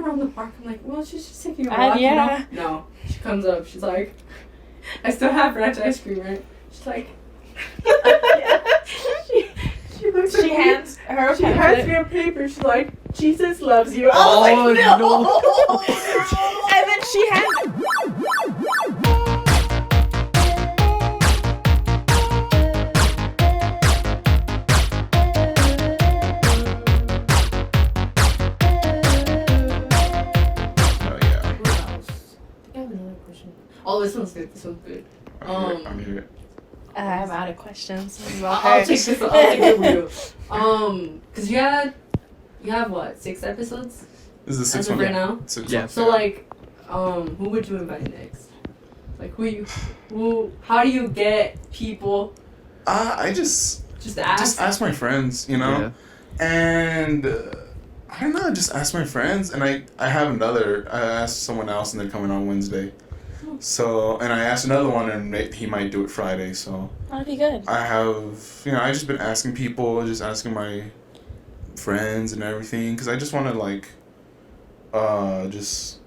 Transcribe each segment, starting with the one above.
around the park. I'm like, well, she's just taking a walk, you know? No. She comes up. She's like, I still have ranch ice cream, right? She's like, she looks at me. Hands her She hands me a paper. She's like, Jesus loves you. Oh, I was like, no. And then she hands... Oh, this one's good. This one's good. I'm here. I'm out of questions. I'll take this. I'll take it with you. Cause you have what, 6 episodes? This is the 6th as of one. right now. Yeah. So like, who would you invite next? Like how do you get people? I just ask. Just ask my friends, you know, and I don't know. Just ask my friends, and I have another. I asked someone else, and they're coming on Wednesday. So, and I asked another one, and he might do it Friday. So that'd be good. I have, I just been asking people, just asking my friends and everything, because I just want to like, just,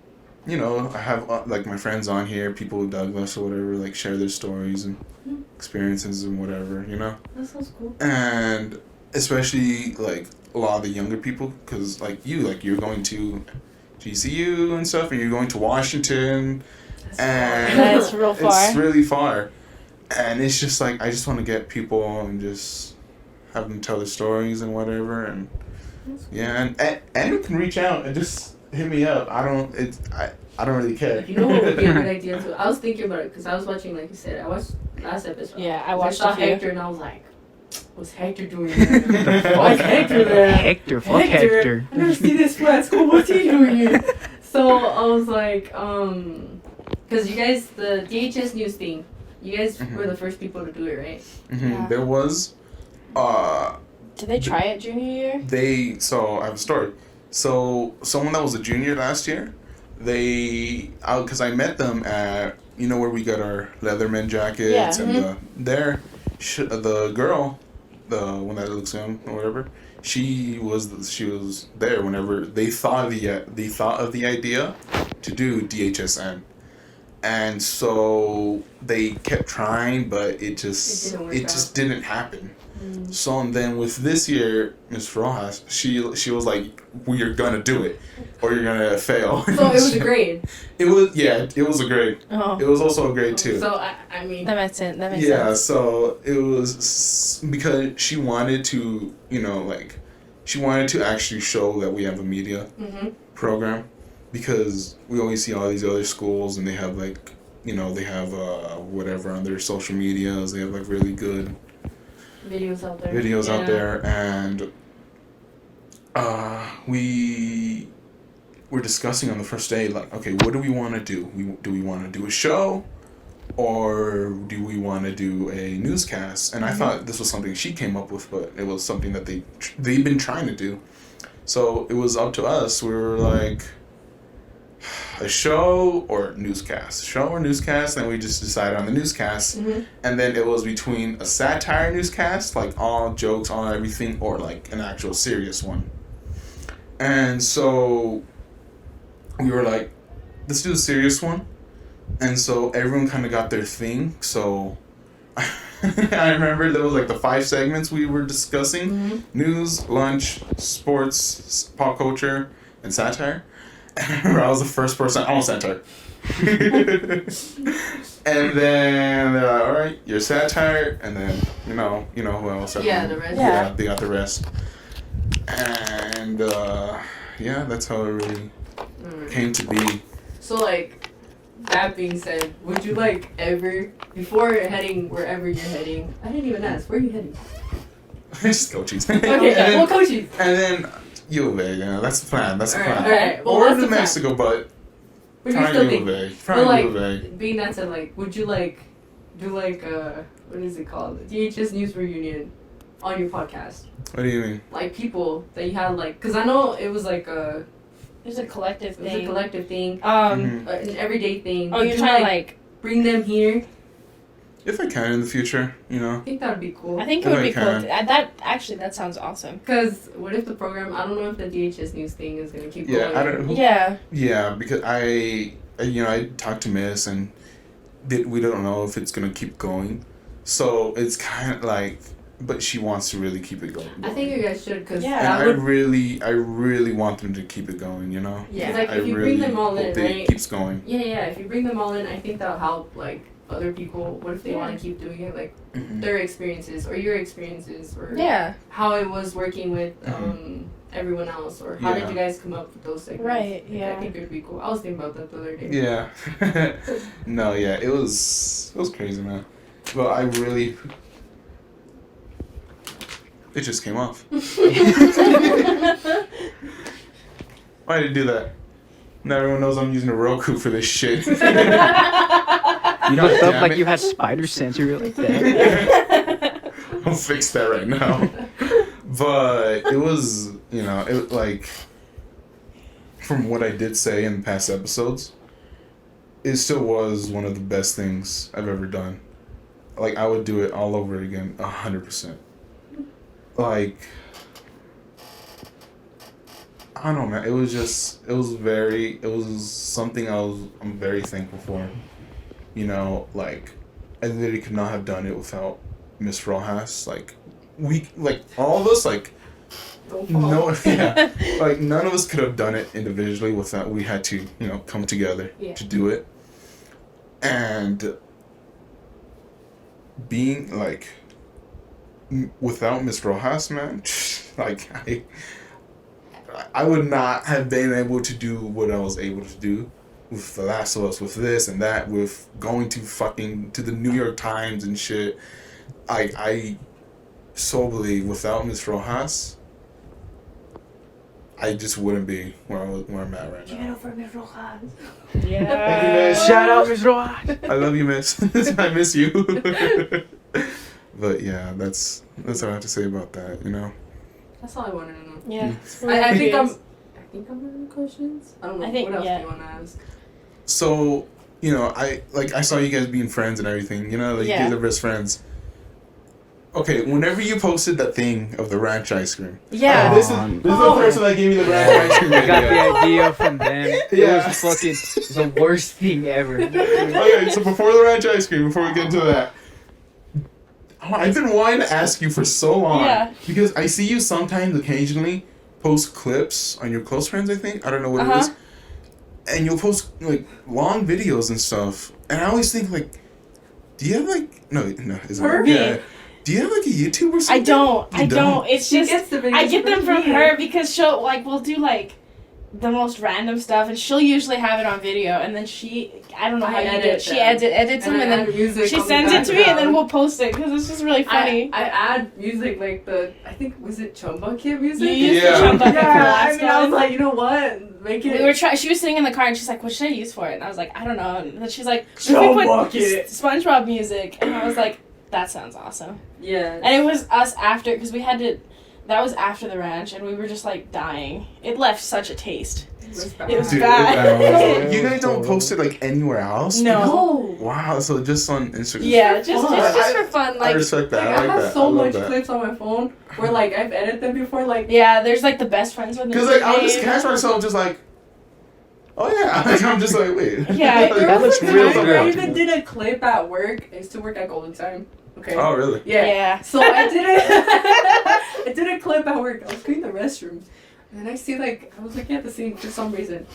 I have like my friends on here, people with Douglas or whatever, like share their stories and experiences and whatever, That sounds cool. And especially like a lot of the younger people, because you're going to GCU and stuff, and you're going to Washington. And that's real far. It's really far. And it's just like, I just want to get people and just have them tell their stories and whatever. And yeah, and you can reach out and just hit me up. I don't really care. You know what would be a good idea too? I was thinking about it because I was watching, like you said, I watched last episode. Yeah, I watched I saw a few. Hector and I was like, what's Hector doing there? Why is Hector there? Fuck Hector. I never see this fool at school. What's he doing here? So I was like, because you guys, the DHS news thing, you guys were the first people to do it, right? Mm-hmm. Yeah. There was, Did they try it junior year? So I have a story. So someone that was a junior last year, because I met them at, where we got our Leatherman jackets, and the girl, the one that looks young or whatever, she was there whenever they thought of the idea to do DHSN. And so they kept trying, but it just didn't happen. So and then with this year, Ms. Rojas, she was like, "We are gonna do it, or you're gonna fail." So it was a grade. It was a grade. Oh. It was also a grade too. So I mean. That makes sense. Yeah, so it was because she wanted to, she wanted to actually show that we have a media program. Because we always see all these other schools and they have like, they have whatever on their social medias. They have like really good videos out there. And we were discussing on the first day, like, okay, what do we want to do? Do we want to do a show, or do we want to do a newscast? And I thought this was something she came up with, but it was something that they've been trying to do. So it was up to us. We were like, a show or newscast, and we just decided on the newscast. And then it was between a satire newscast, like all jokes, all everything, or like an actual serious one. And so we were like, let's do the serious one. And so everyone kind of got their thing. So I remember there was like the 5 segments we were discussing: news, lunch, sports, pop culture, and satire. I was the first person. I almost satire. And then they're like, all right, you're satire. And then, you know who else? Yeah, the rest. Yeah, they got the rest. And, that's how it really came to be. So, like, that being said, would you, like, ever, before heading wherever you're heading, I didn't even ask, where are you heading? Just Cochise. Okay, well, Cochise. And then U of A, that's the plan. That's the plan. All right. Well, or that's New the plan. Mexico, but But you're trying still U of thinking. A. But, Trying like, U of A. being that said, like, would you, like, do, like, what is it called? DHS News Reunion on your podcast? What do you mean? Like, people that you had, like, because I know it was, like, It was a collective it was thing. a collective thing, Mhm. an everyday thing. Oh, Would you're you, trying to, like... bring them here If I can in the future, you know. I think that would be cool. I think it would be cool. That sounds awesome. Because what if the program? I don't know if the DHS News thing is gonna keep going. I don't. Yeah. Yeah, because I talked to Miss and we don't know if it's gonna keep going, so it's kind of like, but she wants to really keep it going. I think you guys should, because I really want them to keep it going. You know. Yeah. Like if you bring them all in, right? It keeps going. Yeah. If you bring them all in, I think that'll help. Like other people, what if they want to keep doing it? Like their experiences or your experiences or how it was working with everyone else, or how did you guys come up with those segments? Right. Yeah. I think it would be cool. I was thinking about that the other day. Yeah. No. Yeah. It was crazy, man. But I really. It just came off. Why did it do that? Now everyone knows I'm using a Roku for this shit. You know, it felt like you had spider sense. You were like that. I'll fix that right now. But it was, it like, from what I did say in past episodes, it still was one of the best things I've ever done. Like, I would do it all over again, 100%. Like, I don't know, man. It was something I'm very thankful for. Like, I literally could not have done it without Miss Rojas. Like, all of us, like, none of us could have done it individually without, we had to, come together to do it. And being, like, without Miss Rojas, man, like, I would not have been able to do what I was able to do with The Last of Us, with this and that, with going to the New York Times and shit. I so believe without Miss Rojas, I just wouldn't be where I'm at right now. Give it up for Miss Rojas. Yeah. Shout out, Miss Rojas. I love you, Miss. I miss you. But yeah, that's what I have to say about that. That's all I wanted to know. Yeah. I think I'm running questions. I don't know. What else do you want to ask? So, I saw you guys being friends and everything. You guys are best friends. Okay, whenever you posted that thing of the ranch ice cream. Yeah. This is the person that gave me the ranch ice cream. I got the idea from them. It was fucking the worst thing ever. Okay, so before the ranch ice cream, before we get into that, I've been wanting to ask you for so long. Yeah. Because I see you sometimes, occasionally, post clips on your close friends, I think. I don't know what it is. And you'll post, long videos and stuff. And I always think, do you have, no, is it? Yeah. Do you have, a YouTube or something? I don't. It's just, I get them from her because she'll, we'll do, the most random stuff, and she'll usually have it on video, and then I don't know how you do it. She edits them, and then she sends it to me, and then we'll post it, because it's just really funny. I add music, I think, was it Chumba Kid music? You used the Chumba Kid for the last one. I was like, you know what? Make it. She was sitting in the car, and she's like, what should I use for it? And I was like, I don't know. And then she's like, Chumba Kid. SpongeBob music. And I was like, that sounds awesome. Yeah. And it was us after, because we had to... That was after the ranch, and we were just, dying. It left such a taste. It was bad. You guys don't post it, anywhere else? No. Wow, so just on Instagram? Yeah, just for fun. I respect that. I have so much clips on my phone where, I've edited them before, Yeah, there's, the best friends with because, I'll just catch myself just, oh, yeah. I'm just wait. Yeah. That looks real good. I even did a clip at work. I used to work at Golden Time. Okay. Oh, really? Yeah. So I did it. I did a clip at work. I was cleaning the restrooms, and then I see I was looking at the scene for some reason.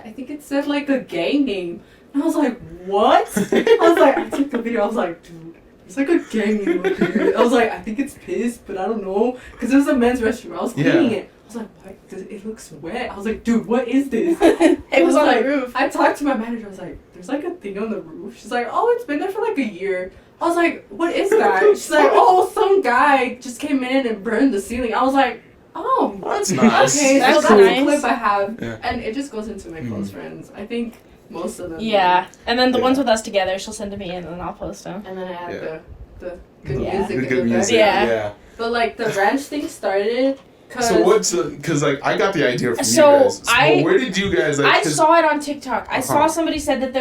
I think it said a gang name, and I was like, what? I took the video. I was like, dude, there's a gang name up here. I was like, I think it's piss, but I don't know, because it was a men's restroom. I was cleaning it. I was like, what? It looks wet. I was like, dude, what is this? It was on the roof. I talked to my manager. I was like, there's a thing on the roof. She's like, oh, it's been there for a year. I was like, what is that? She's like, oh, some guy just came in and burned the ceiling. I was like, oh. That's nice. Okay, that's so that's nice. a clip I have. Yeah. And it just goes into my close friends. I think most of them. Yeah. And then the ones with us together, she'll send to me, and then I'll post them. And then I add the good Yeah. music. The good music. Yeah. Yeah. But the ranch thing started So what's because like I got the idea from So you guys. But where did you guys? Like, I saw it on TikTok. I saw somebody said that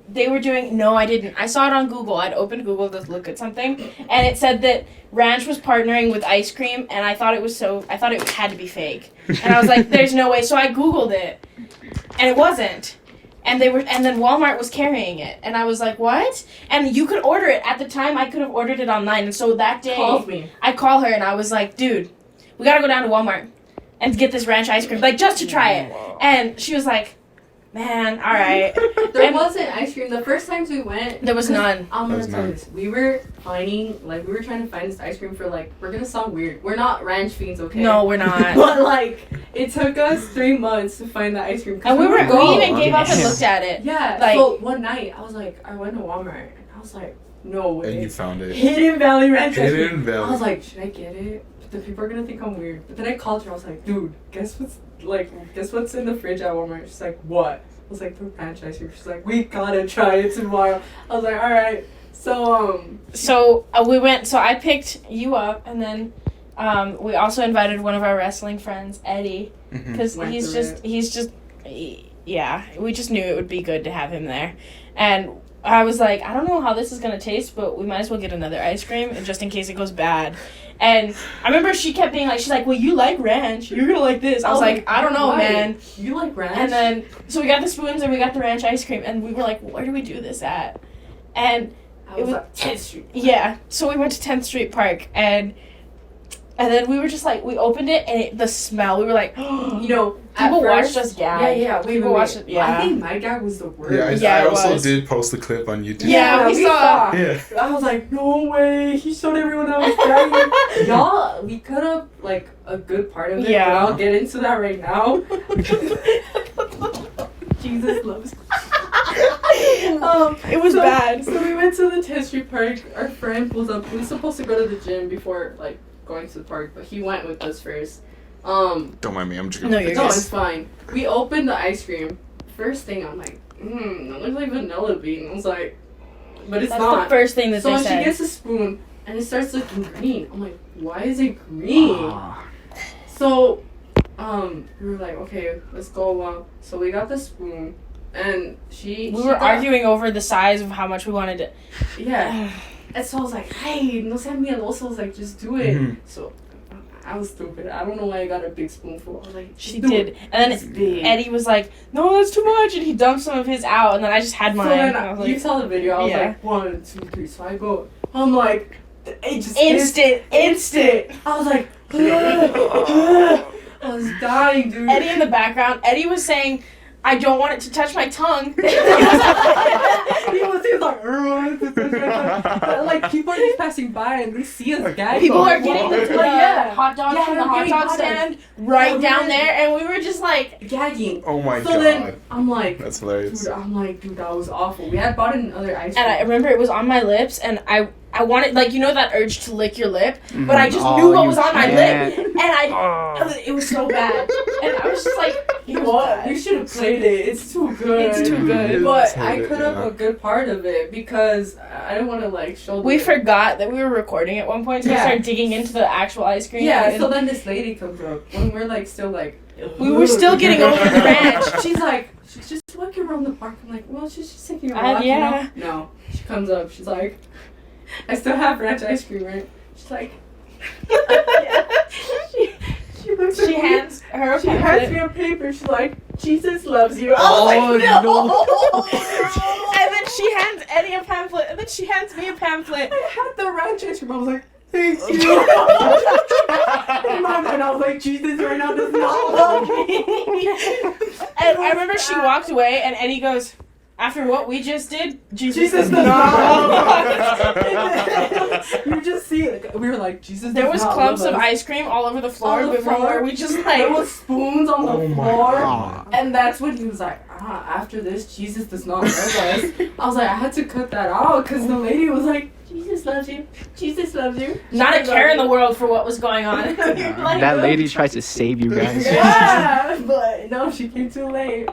they were doing. No, I didn't. I saw it on Google. I'd opened Google to look at something, and it said that Ranch was partnering with ice cream, and I thought it had to be fake, and I was like, "There's no way." So I Googled it, and it wasn't. And then Walmart was carrying it, and I was like, "What?" And you could order it at the time. I could have ordered it online, and so that day, I call her and I was like, "Dude, we gotta go down to Walmart and get this ranch ice cream, like just to try it." And she was like, "Man, all right." There wasn't ice cream. The first times we went, there was none. I'm gonna tell you this. We were trying to find this ice cream for we're gonna sound weird. We're not ranch fiends, okay? No, we're not. But it took us 3 months to find the ice cream. And we even gave up and looked at it. Yeah. So one night I went to Walmart and I was like, no way. And you found it. Hidden Valley Ranch ice cream. Hidden Valley. I was like, should I get it? The people are gonna think I'm weird. But then I called her. I was like, dude, guess what's in the fridge at Walmart? She's like, what? I was like, the ranch ice cream. She's like, we gotta try it tomorrow. I was like, all right. So we went. So I picked you up, and then we also invited one of our wrestling friends, Eddie, because he's just we just knew it would be good to have him there, and I was like, I don't know how this is gonna taste, but we might as well get another ice cream, just in case it goes bad. And I remember she kept being like, she's like, well, you like ranch, you're gonna like this. I was like, I don't know, man. You like ranch? And then, so we got the spoons and we got the ranch ice cream, and we were like, where do we do this at? And it was 10th Street. Yeah, so we went to 10th Street Park, and then we were just like, we opened it, and the smell, we were like, people watched us gag. Yeah, people watched it, yeah. I think my gag was the worst. Yeah, I also did post the clip on YouTube. Yeah, we saw. Yeah. I was like, no way, he showed everyone else gagging. Y'all, we could have, a good part of it, but I'll get into that right now. Jesus loves it was bad. So we went to the 10th Street Park. Our friend pulls up. We were supposed to go to the gym before, going to the park, but he went with us first. Don't mind me, I'm just gonna... No, you're good. It's fine. We opened the ice cream. First thing, I'm like, that looks like vanilla bean. I was like, but it's That's not. the first thing that they said. So she gets a spoon, and it starts looking green. I'm like, why is it green? So, we were like, okay, let's go. So we got the spoon, and we were arguing over the size of how much we wanted it. Yeah. And so I was like, hey, no sean miedosos, I was like, just do it. Mm-hmm. So I was stupid. I don't know why I got a big spoonful. I was like, she did. And then Eddie was like, no, that's too much. And he dumped some of his out. And then I just had mine. So then I was like, you saw the video. I was like, 1, 2, 3. So I go, I'm like, it just instant. I was like, I was dying, dude. Eddie in the background. Eddie was saying, I don't want it to touch my tongue. he was like, people are just passing by and they see us gagging. People are getting the hot dogs from the hot dog stand right down there, and we were just like gagging. Oh my god. So then I'm like, that's hilarious. Dude, that was awful. We had bought another ice cream. And I remember it was on my lips, and I wanted, that urge to lick your lip, but I just knew what was on my lip, and it was so bad. And I was just like, you know what? You should have played it. It's too good. It's too good. But I could have a good part of it because I didn't want to show. We forgot that we were recording at one point, so we started digging into the actual ice cream. Yeah. So then this lady comes up when we're still we were still getting over the ranch. She's like, she's just walking around the park. I'm like, well, she's just taking a walk. Yeah. You know? No. She comes up. She's like, I still have ranch ice cream, right? She's like, she looks at me. Hands her a She pamphlet. hands me a paper. She's like, Jesus loves you. Oh, like, no. And then she hands Eddie a pamphlet, and then she hands me a pamphlet. I had the ranch ice cream. I was like, thank you. In my mind, I was like, Jesus right now does not love me. And I remember she walked away, and Eddie goes, after what we just did, Jesus does not love us. You just see it. We were like, Jesus There does was not clumps love of us. ice cream all over the floor On the before floor. we just There was spoons on the floor. God. And that's when he was like, after this, Jesus does not love us. I was like, I had to cut that out because the lady was like, Jesus loves you. Jesus loves you. Not a care in the world for what was going on. That lady tries to save you guys. Yeah, but no, she came too late.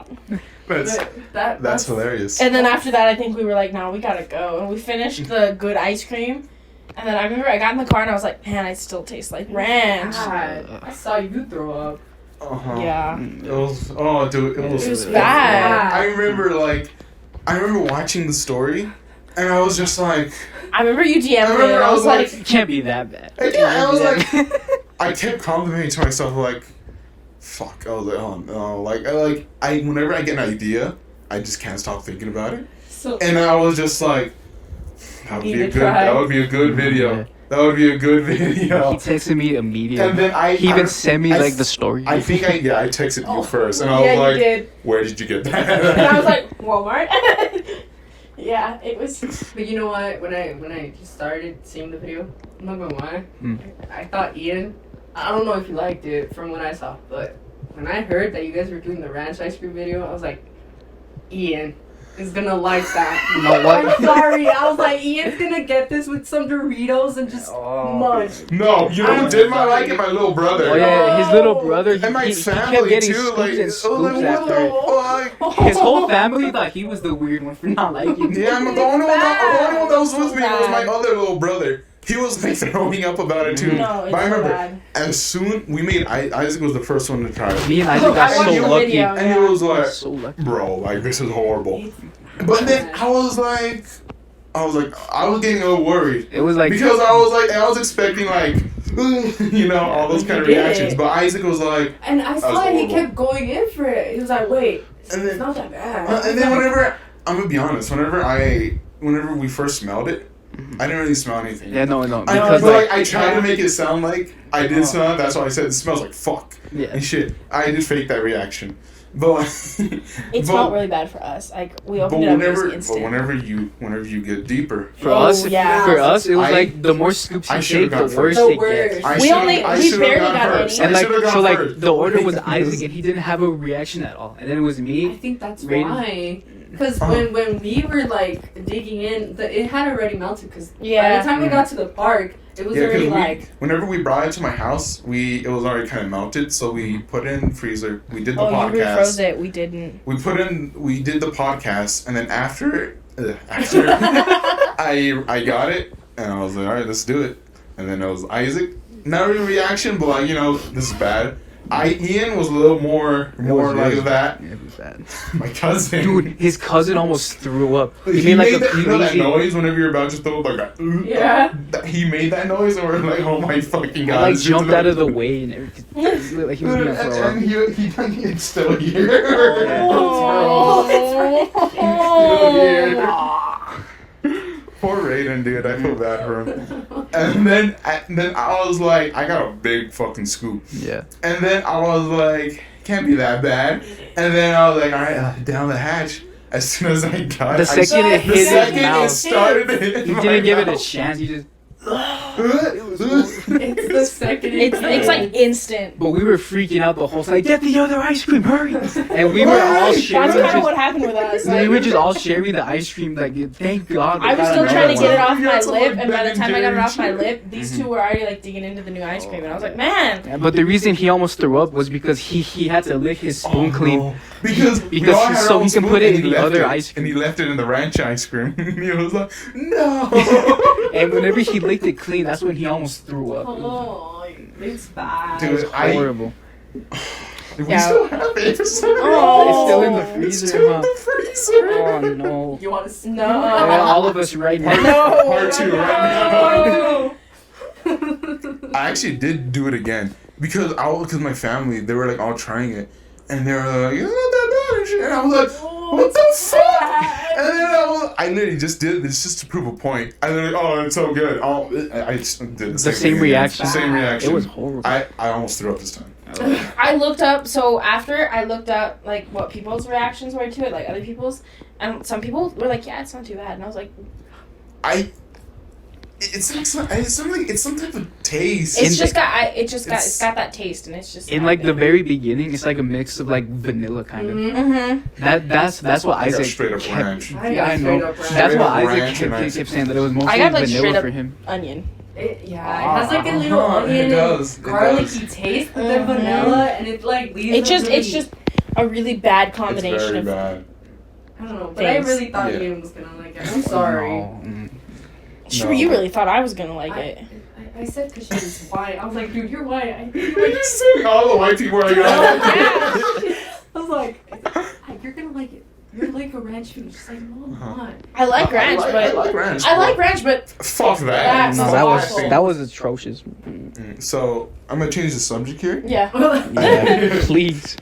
That's hilarious. And then after that, I think we were like, no, we gotta go. And we finished the good ice cream. And then I remember I got in the car and I was like, man, I still taste like ranch. God, I saw you throw up. Yeah. It was, oh, dude, it was bad. I remember watching the story, and I was just like, I remember you DM'd me and I was like, it can't be that bad. Yeah, I was like, I kept complimenting to myself like, fuck. I was like, oh no, like whenever I get an idea, I just can't stop thinking about it. So, and I was just like, that would be a good video. Yeah. That would be a good video. He texted me immediately. And then he even sent me like the story. I think I texted you first, and I was like, you did. where did you get that? And I was like, Walmart. Yeah, it was. but you know what? When I just started seeing the video, I'm not gonna lie, I thought Ian. I don't know if you liked it from what I saw, but when I heard that you guys were doing the ranch ice cream video, I was like, Ian is gonna like that. You know what? I'm sorry. I was like, Ian's gonna get this with some Doritos and just munch. No, you know who did not like it? My little brother. Oh yeah, his little brother. And my he family kept getting too. scoops Like, and scoops after it. like, His whole family thought he was the weird one for not liking it. yeah, the only one that was with me was my other little brother. He was like throwing up about it too. No, it's but I remember, so bad. as soon we made Isaac was the first one to try it. Me and Isaac got I watched so the lucky. video. And he was like, So lucky. bro, like this is horrible. But then I was getting a little worried. It was like Because I was expecting like, you know, all those kind of reactions. But Isaac was like, And I saw was he horrible. kept going in for it. He was like, wait, And it's then- not that bad. and then whenever I'm gonna be honest, whenever we first smelled it, I didn't really smell anything. yeah, no, But because like I tried to make it sound like I did smell it. That's why I said it smells like fuck yeah. and shit. I just faked that reaction. But It smelled really bad for us. Like we opened it up, it was instant. whenever you get deeper, For Oh, us, yeah. for us, it was I- like the more scoops I you should've take, gone the worse first. it The gets. worst. We should've barely gone got first. any. And I like, should've gone so like first. the order was Isaac, and he didn't have a reaction at all. And then it was I me. think that's Rated- why. Because when we were like digging in, it had already melted. Because by Yeah. the time we got to the park, it was Yeah, already because like. whenever we brought it to my house, it was already kind of melted, so we put it in the freezer. We did the Oh, you podcast. refroze it. We didn't. We did the podcast, and then after I got it, and I was like, all right, let's do it. And then it was Isaac, not really a reaction, but like, you know, this is bad. Ian was a little more like that. Yeah, it was bad. My cousin, Dude, his cousin almost threw up. he He made like a that, you know that crazy. noise whenever you're about to throw up, like that. Yeah. He made that noise, and we're like, oh my fucking god! I like this jumped is- out of the way and everything. He looked like he was gonna throw up. and it's still here. Oh. It's still here. Poor Raiden, dude. I feel bad for him. And then I was like, I got a big fucking scoop. Yeah. And then I was like, can't be that bad. And then I was like, all right, down the hatch. As soon as I got The second it hit his mouth, it started to hit he my didn't give it a mouth. chance. He just. It's the second. It's like instant. But we were freaking out the whole time. Like, get the other ice cream, hurry! And we were all sharing. That's kind of Just, what happened with us. we Like, were just all sharing the ice cream. Like, thank God. we I was got still another trying to get it one. off my That's lip, what and by the Ben time I got it and off my Jerry lip, these two were already like digging into the new ice cream, and I was like, man. Yeah, but the reason he almost threw up was because he had to lick his spoon clean. No. Because Because we all had our so own he can spoon, put it and in he the left other it, ice cream. And he left it in the ranch ice cream. And he was like, no. And whenever he licked it clean, that's when he almost threw up. Oh, it's bad. Dude, It was horrible. We Yeah. still have it. It's still in the It's freezer, still in huh? the freezer. Oh no. You want to? No. Yeah, all of us right now. No. Part two right now. I actually did do it again because my family, they were like all trying it, and they were like, it's not that bad and shit. And I was like, what the fuck? And then I literally just did this just to prove a point. I literally, oh, it's so good. I just did the same same thing reaction. again. Same reaction. It was horrible. I almost threw up this time. I looked up, so after I looked up, like, what people's reactions were to it, like, other people's, and some people were like, yeah, it's not too bad, and I was like, It's some type of taste. it's got that taste, and it's just In not like the good. very beginning, it's like a mix of like vanilla kind of. Mm-hmm. That's what I got Isaac straight up kept. ranch. Yeah, I I got know. straight up ranch. That's what Straight up Isaac ranch and ice kept saying that it was mostly I got, like, vanilla straight up for him. Onion. It has like a little Uh-huh, onion it does, and it garlicky does. taste, but then vanilla, and it like leaves. It's just a really bad It's combination very of. bad. I don't know, but I things. really thought Yeah. Ian was gonna like it. I'm sorry. No. No. You really thought I was gonna like it. I said because she was white. I was like, dude, you're white. I think you like Saying all the white people are I was like, you're gonna like it. You're like a ranch food. She's like, no, I'm not. I like ranch, but I like ranch. I like ranch, but Fuck that. That's No, awful. that was atrocious. So I'm gonna change the subject here. yeah. Yeah, please.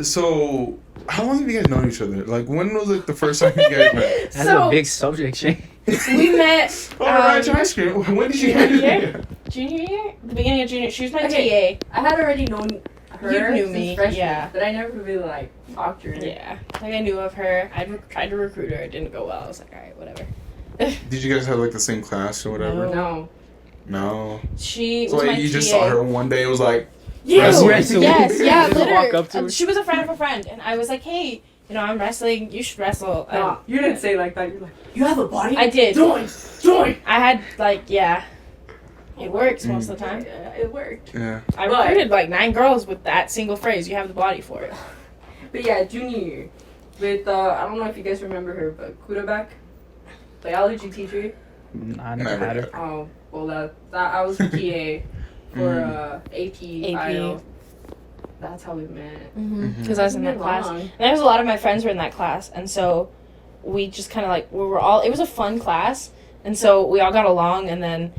So how long have you guys known each other? Like, when was like the first time you guys met? That's So- a big subject, Shane. We met Ranch ice cream. When did you guys? junior year, the beginning of junior. She was my Okay. I had already known her. You knew since me, freshman, yeah. but I never really like talked to her. TA. Yeah, like I knew of her. I tried to recruit her. It didn't go well. I was like, all right, whatever. Did you guys have like the same class or whatever? No. No. She So was my like, you just TA. saw her one day. It was like, Yeah. Wrestling. Yes, yeah, Just walk literally. up to her. She was a friend of a friend, and I was like, hey, I'm wrestling. You should wrestle. And No, you didn't say like that. You're like, you have a body? I did. Join! I had it works most of the time. It worked. yeah. I But- recruited like 9 girls with that single phrase. You have the body for it. But yeah, junior year. With, I don't know if you guys remember her, but Kudabak, biology teacher. I never had her. Oh, well, that I was a TA for AP. IO. That's how we met. Because I was in that Been class. long. And there was a lot of my friends were in that class, and so we just kind of like we were all. It was a fun class, and so we all got along. And then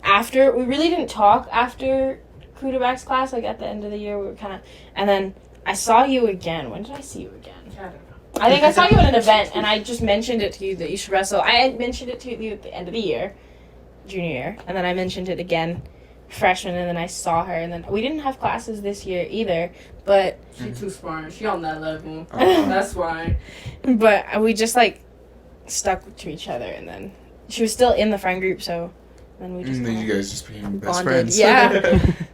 after we really didn't talk after Kudabak's class. Like at the end of the year, we were kind of. And then I saw you again. When did I see you again? I don't know. I think I saw you at an event, and I just mentioned it to you that you should wrestle. I had mentioned it to you at the end of the year, junior year, and then I mentioned it again freshman, and then I saw her, and then we didn't have classes this year either, but She too smart. She on that level. Oh. That's why. we just like stuck to each other, and then she was still in the friend group, so then we just And then kinda you guys just became best bonded. friends. Yeah.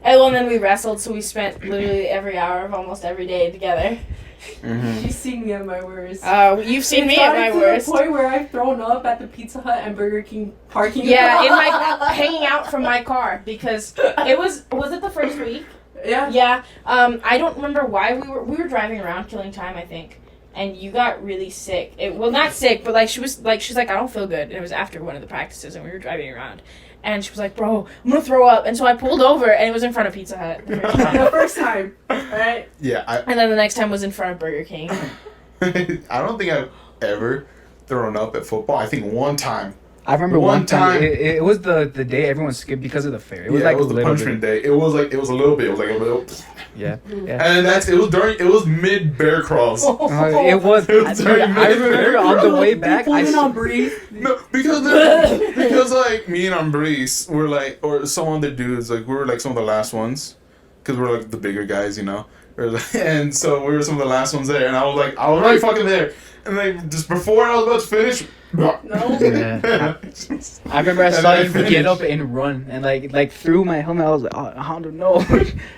And then we wrestled, so we spent literally every hour of almost every day together. She's seen me at my worst. You've seen It's me at gotten my to worst. the point where I've thrown up at the Pizza Hut and Burger King parking Yeah, in lot. my hanging out from my car because it was it the first week? Yeah. Yeah. I don't remember why we were driving around killing time, I think. And you got really sick. Not sick, but like she's like I don't feel good. And it was after one of the practices and we were driving around. And she was like, "Bro, I'm going to throw up." And so I pulled over and it was in front of Pizza Hut the first time. The first time, right? Yeah, And then the next time was in front of Burger King. I don't think I've ever thrown up at football. I think one time. I remember One one time. time- It was the day everyone skipped because of the fair. It was Yeah, like it was a the little punishment bit. day. It was a little bit. It was like a little. Yeah. And it was mid bear crawls. It was. It was during I remember on the way back. Pulling on Bree. No, because like me and Umbrice were like, or some other dudes, like we were like some of the last ones, because we're like the bigger guys, you know. And so we were some of the last ones there, and I was already fucking there, and like just before I was about to finish. No. Yeah. I remember I And saw I you finished. get up and run, and like through my helmet, I was like, oh, I don't know.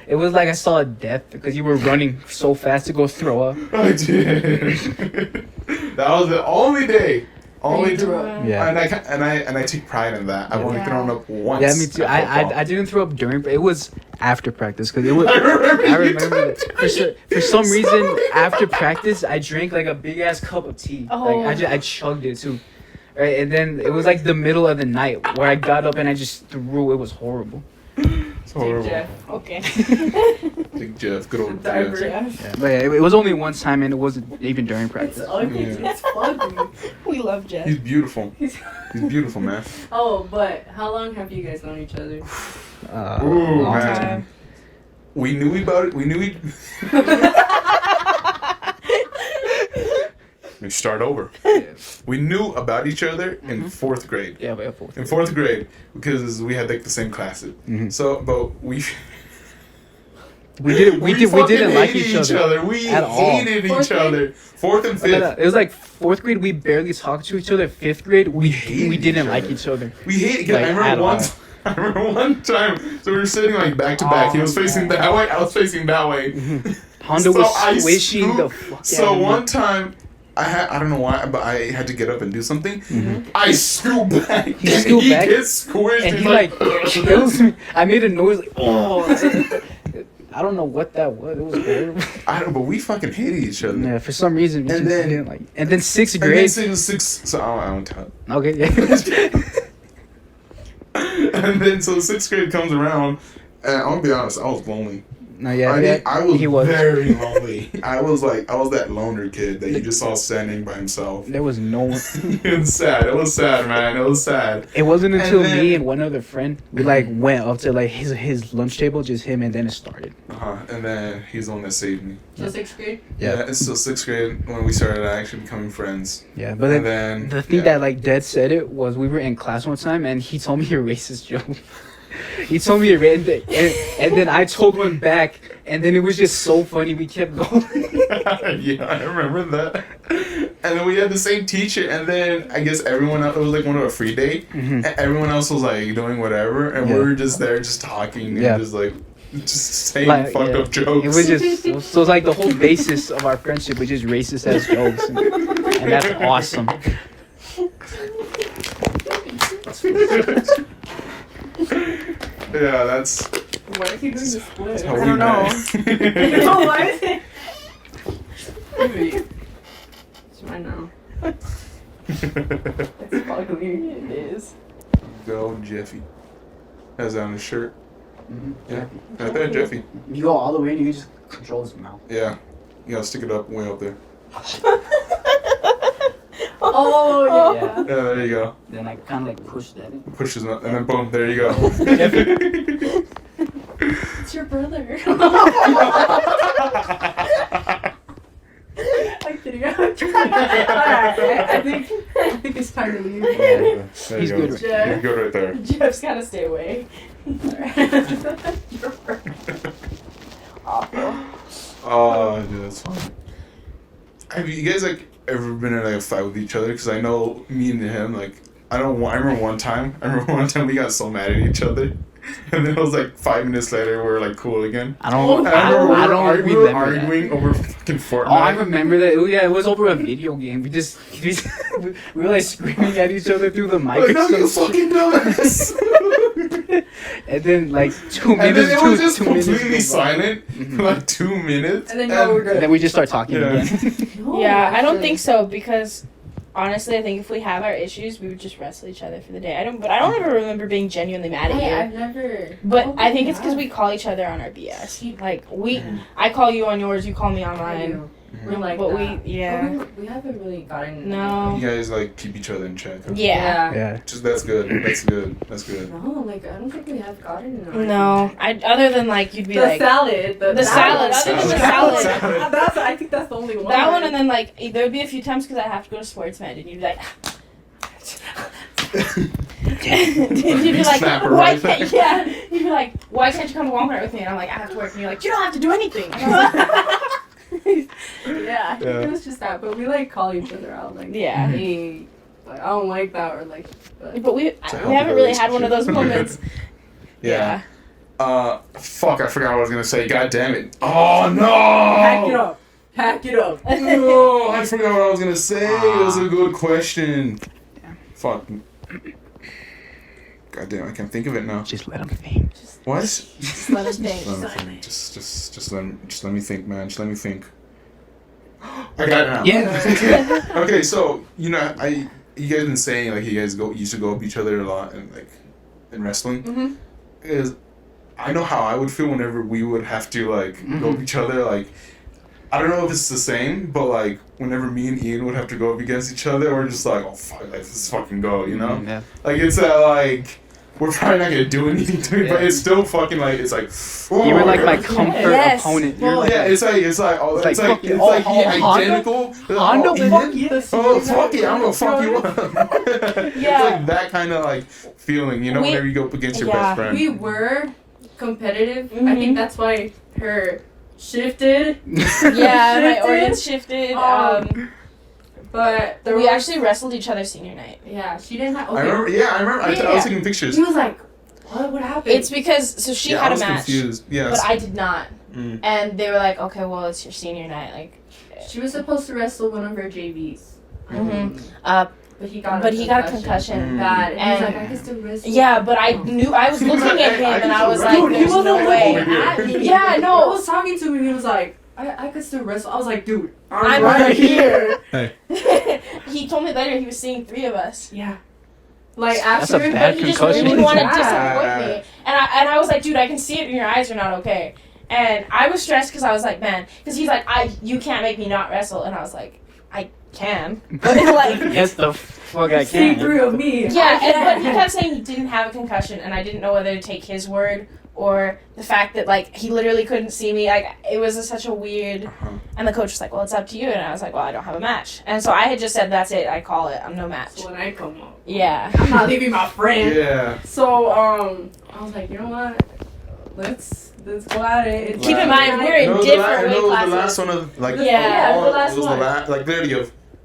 It was like I saw a death because you were running so fast to go throw up. I did. That was the only day. Only threw time. up. Yeah. And I take pride in that. I've only Yeah. thrown up once. Yeah, me too. at football. I didn't throw up during, but it was after practice because it was. I remember I you remember that. For some reason, after practice, I drank like a big ass cup of tea. Oh. Like I chugged it too. Right, and then it was like the middle of the night where I got up and I just threw. It was horrible. It's horrible. Jeff. Okay. Big Jeff, good old Diaper. Jeff. Yeah, but yeah, it was only one time and it wasn't even during It's practice. ugly. Yeah. It's ugly. We love Jeff. He's beautiful. He's beautiful, man. Oh, but how long have you guys known each other? Ooh, long man. time. We knew about it. We knew we. Let me start over. We knew about each other in 4th grade. Yeah, but fourth. In 4th grade, because we had like the same classes. Mhm. So, but we We didn't fucking like hated each other. We at all. hated Fourth each grade? other. 4th and 5th. It was like 4th grade. We barely talked to each other. 5th grade, we hated didn't each like other. each other. We hated. Like, I at remember all. I remember one time. So we were sitting like back to back. He was facing that way. I was facing that way. Honda So I was swishing scooped- the fuck So out of me. one time, I don't know why, but I had to get up and do something. I scooped back. He scooped back? Gets squished. And He's he like kills me. I made a noise like, oh. I don't know what that was. It was horrible. I don't, but we fucking hated each other. Yeah, for some reason. We And just then- didn't like. And then sixth And then grade. six, so I don't tell. Okay, yeah. And then so sixth grade comes around, and I'm gonna be honest, I was lonely. No, yeah, I was he was. very lonely. I was that loner kid that you just saw standing by himself. There was no one. It was sad. It was sad, man. It was sad. It wasn't And until then- me and one other friend we like went up to like his lunch table, just him, and then it started. And then he's the one that saved me. So 6th grade? Yeah, it's still sixth grade when we started actually becoming friends. Yeah, but And then then the thing that like Dad said it was we were in class one time and he told me a racist joke. He told me a random, and then I told one back, and then it was just so funny. We kept going. Yeah, I remember that. And then we had the same teacher, and then I guess everyone else, it was like one of a free day, and everyone else was like doing whatever, and we were just there just talking and just like just saying Like, fucked up jokes. It was just so it's like the whole basis of our friendship was just racist ass jokes, and that's awesome. Yeah, that's Why is he doing the split? how I we don't know. met. Oh, why is it? Maybe. It's mine now. It's ugly. It is. Go Jeffy. Has that on his shirt. Mhm. Yeah, right there, Jeffy. You go all the way and you just control his mouth. Yeah, you gotta stick it up way up there. Oh, yeah. Yeah. Yeah, there you go. Then I kind of like push that in. Pushes up, and then boom, there you go. It's your brother. I'm kidding. I'm kidding. Alright, I think it's time to leave. There you He's go. good. He's good right there. Jeff's gotta stay away. Awful. Oh, dude, that's funny. Have you guys like ever been in like a fight with each other? Because I know me and him, like, I remember one time we got so mad at each other, and then it was like 5 minutes later we were like cool again. I don't. And I remember I don't we were remember that. arguing over fucking Fortnite. Oh, I remember that. Yeah, it was over a video game. We were like screaming at each other through the mic. Like, no, you fucking dumbass. And then like 2 And minutes. then it was just 2 minutes. completely go by. silent for like 2 minutes. And then y'all were And good. then we just start talking Yeah. again. Yeah, I don't think so because honestly, I think if we have our issues, we would just wrestle each other for the day. I don't ever remember being genuinely mad at you. I've never. But I think it's because we call each other on our BS. Like I call you on yours, you call me on mine. We're like But that. yeah. But we haven't really gotten. No. You guys like keep each other in check. Huh? Yeah. Yeah. Just that's good. That's good. That's good. No, like I don't think we have gotten. No. Other than like you'd be The like salad. The salad, other than the salad. That's. I think that's the only one. that one, and then like there would be a few times because I have to go to sports med, and you'd be like. You'd be like, Snapper why right there. can't, yeah. You'd be like, why can't you come to Walmart with me? And I'm like, I have to work. And you're like, you don't have to do anything. And I was Yeah, I think Yeah. it was just that. But we like call each other out. Like, Yeah. hey, like I don't like that, or like. but we haven't really had one of those moments. Yeah. Fuck, I forgot what I was gonna say. God damn it. Oh no! Pack it up. Pack it up. Oh, I forgot what I was gonna say. It was a good question. Yeah. Fuck. God damn, I can't think of it now. Just let him think. What? Just let us think. Let me think. Just let me think, man. Just let me think. I got it now. Yeah. Okay, so you guys been saying like you guys used to go up each other a lot and like in wrestling. Mhm. Is I know how I would feel whenever we would have to like go up each other. Like I don't know if it's the same, but like whenever me and Ian would have to go up against each other, we're just like, oh fuck, let's fucking go, you know? Yeah. Like it's that like we're probably not gonna do anything to me, but it's still fucking like it's like. Oh, You were like my God. comfort Yes. opponent. You were Well, like Yeah, it's like fucking- yeah, Honda? identical. Honda, Ian? fuck yes. Oh fuck it, I'm gonna fuck you up. It's Yeah. like that kind of like feeling, you know, whenever you go up against your best friend. We were competitive. I Mhm. think that's why her shifted. Yeah, my organs shifted. But there We was- actually wrestled each other senior night. Yeah, she didn't have. I Okay. remember. Yeah, I remember. I was Yeah. taking pictures. He was like, "What happened?" It's because so she Yeah, had I was a match, confused. Yes. but I did not. Mm. And they were like, "Okay, well, it's your senior night. Like, She was supposed to wrestle one of her JVs. But he got a concussion. Bad. And he's like, I can still wrestle. Yeah, but I knew, I was looking at him and I was like, dude, there's no way. At me. Yeah, I no. was talking to him and he was like, I could still wrestle. I was like, dude, I'm right here. Hey. He told me later he was seeing 3 of us. Yeah. Like, That's after a bad he just concussion. didn't want to Yeah. disappoint me. And I was like, dude, I can see it in your eyes, you're not okay. And I was stressed because I was like, man, because he's like, you can't make me not wrestle. And I was like, I can. But like, Yes, the fuck I seeing can. 3 of me. yeah, but he kept saying he didn't have a concussion, and I didn't know whether to take his word or the fact that like he literally couldn't see me. Like it was such a weird. And the coach was like, "Well, it's up to you," and I was like, "Well, I don't have a match." And so I had just said, "That's it. I call it. I'm no match." So when I come up, Yeah. I'm not leaving my friend. Yeah. So I was like, you know what? Let's go at it. Keep in mind, we're in different weight It was the classes. last one of like. Yeah, it was the last it was one. the last, like literally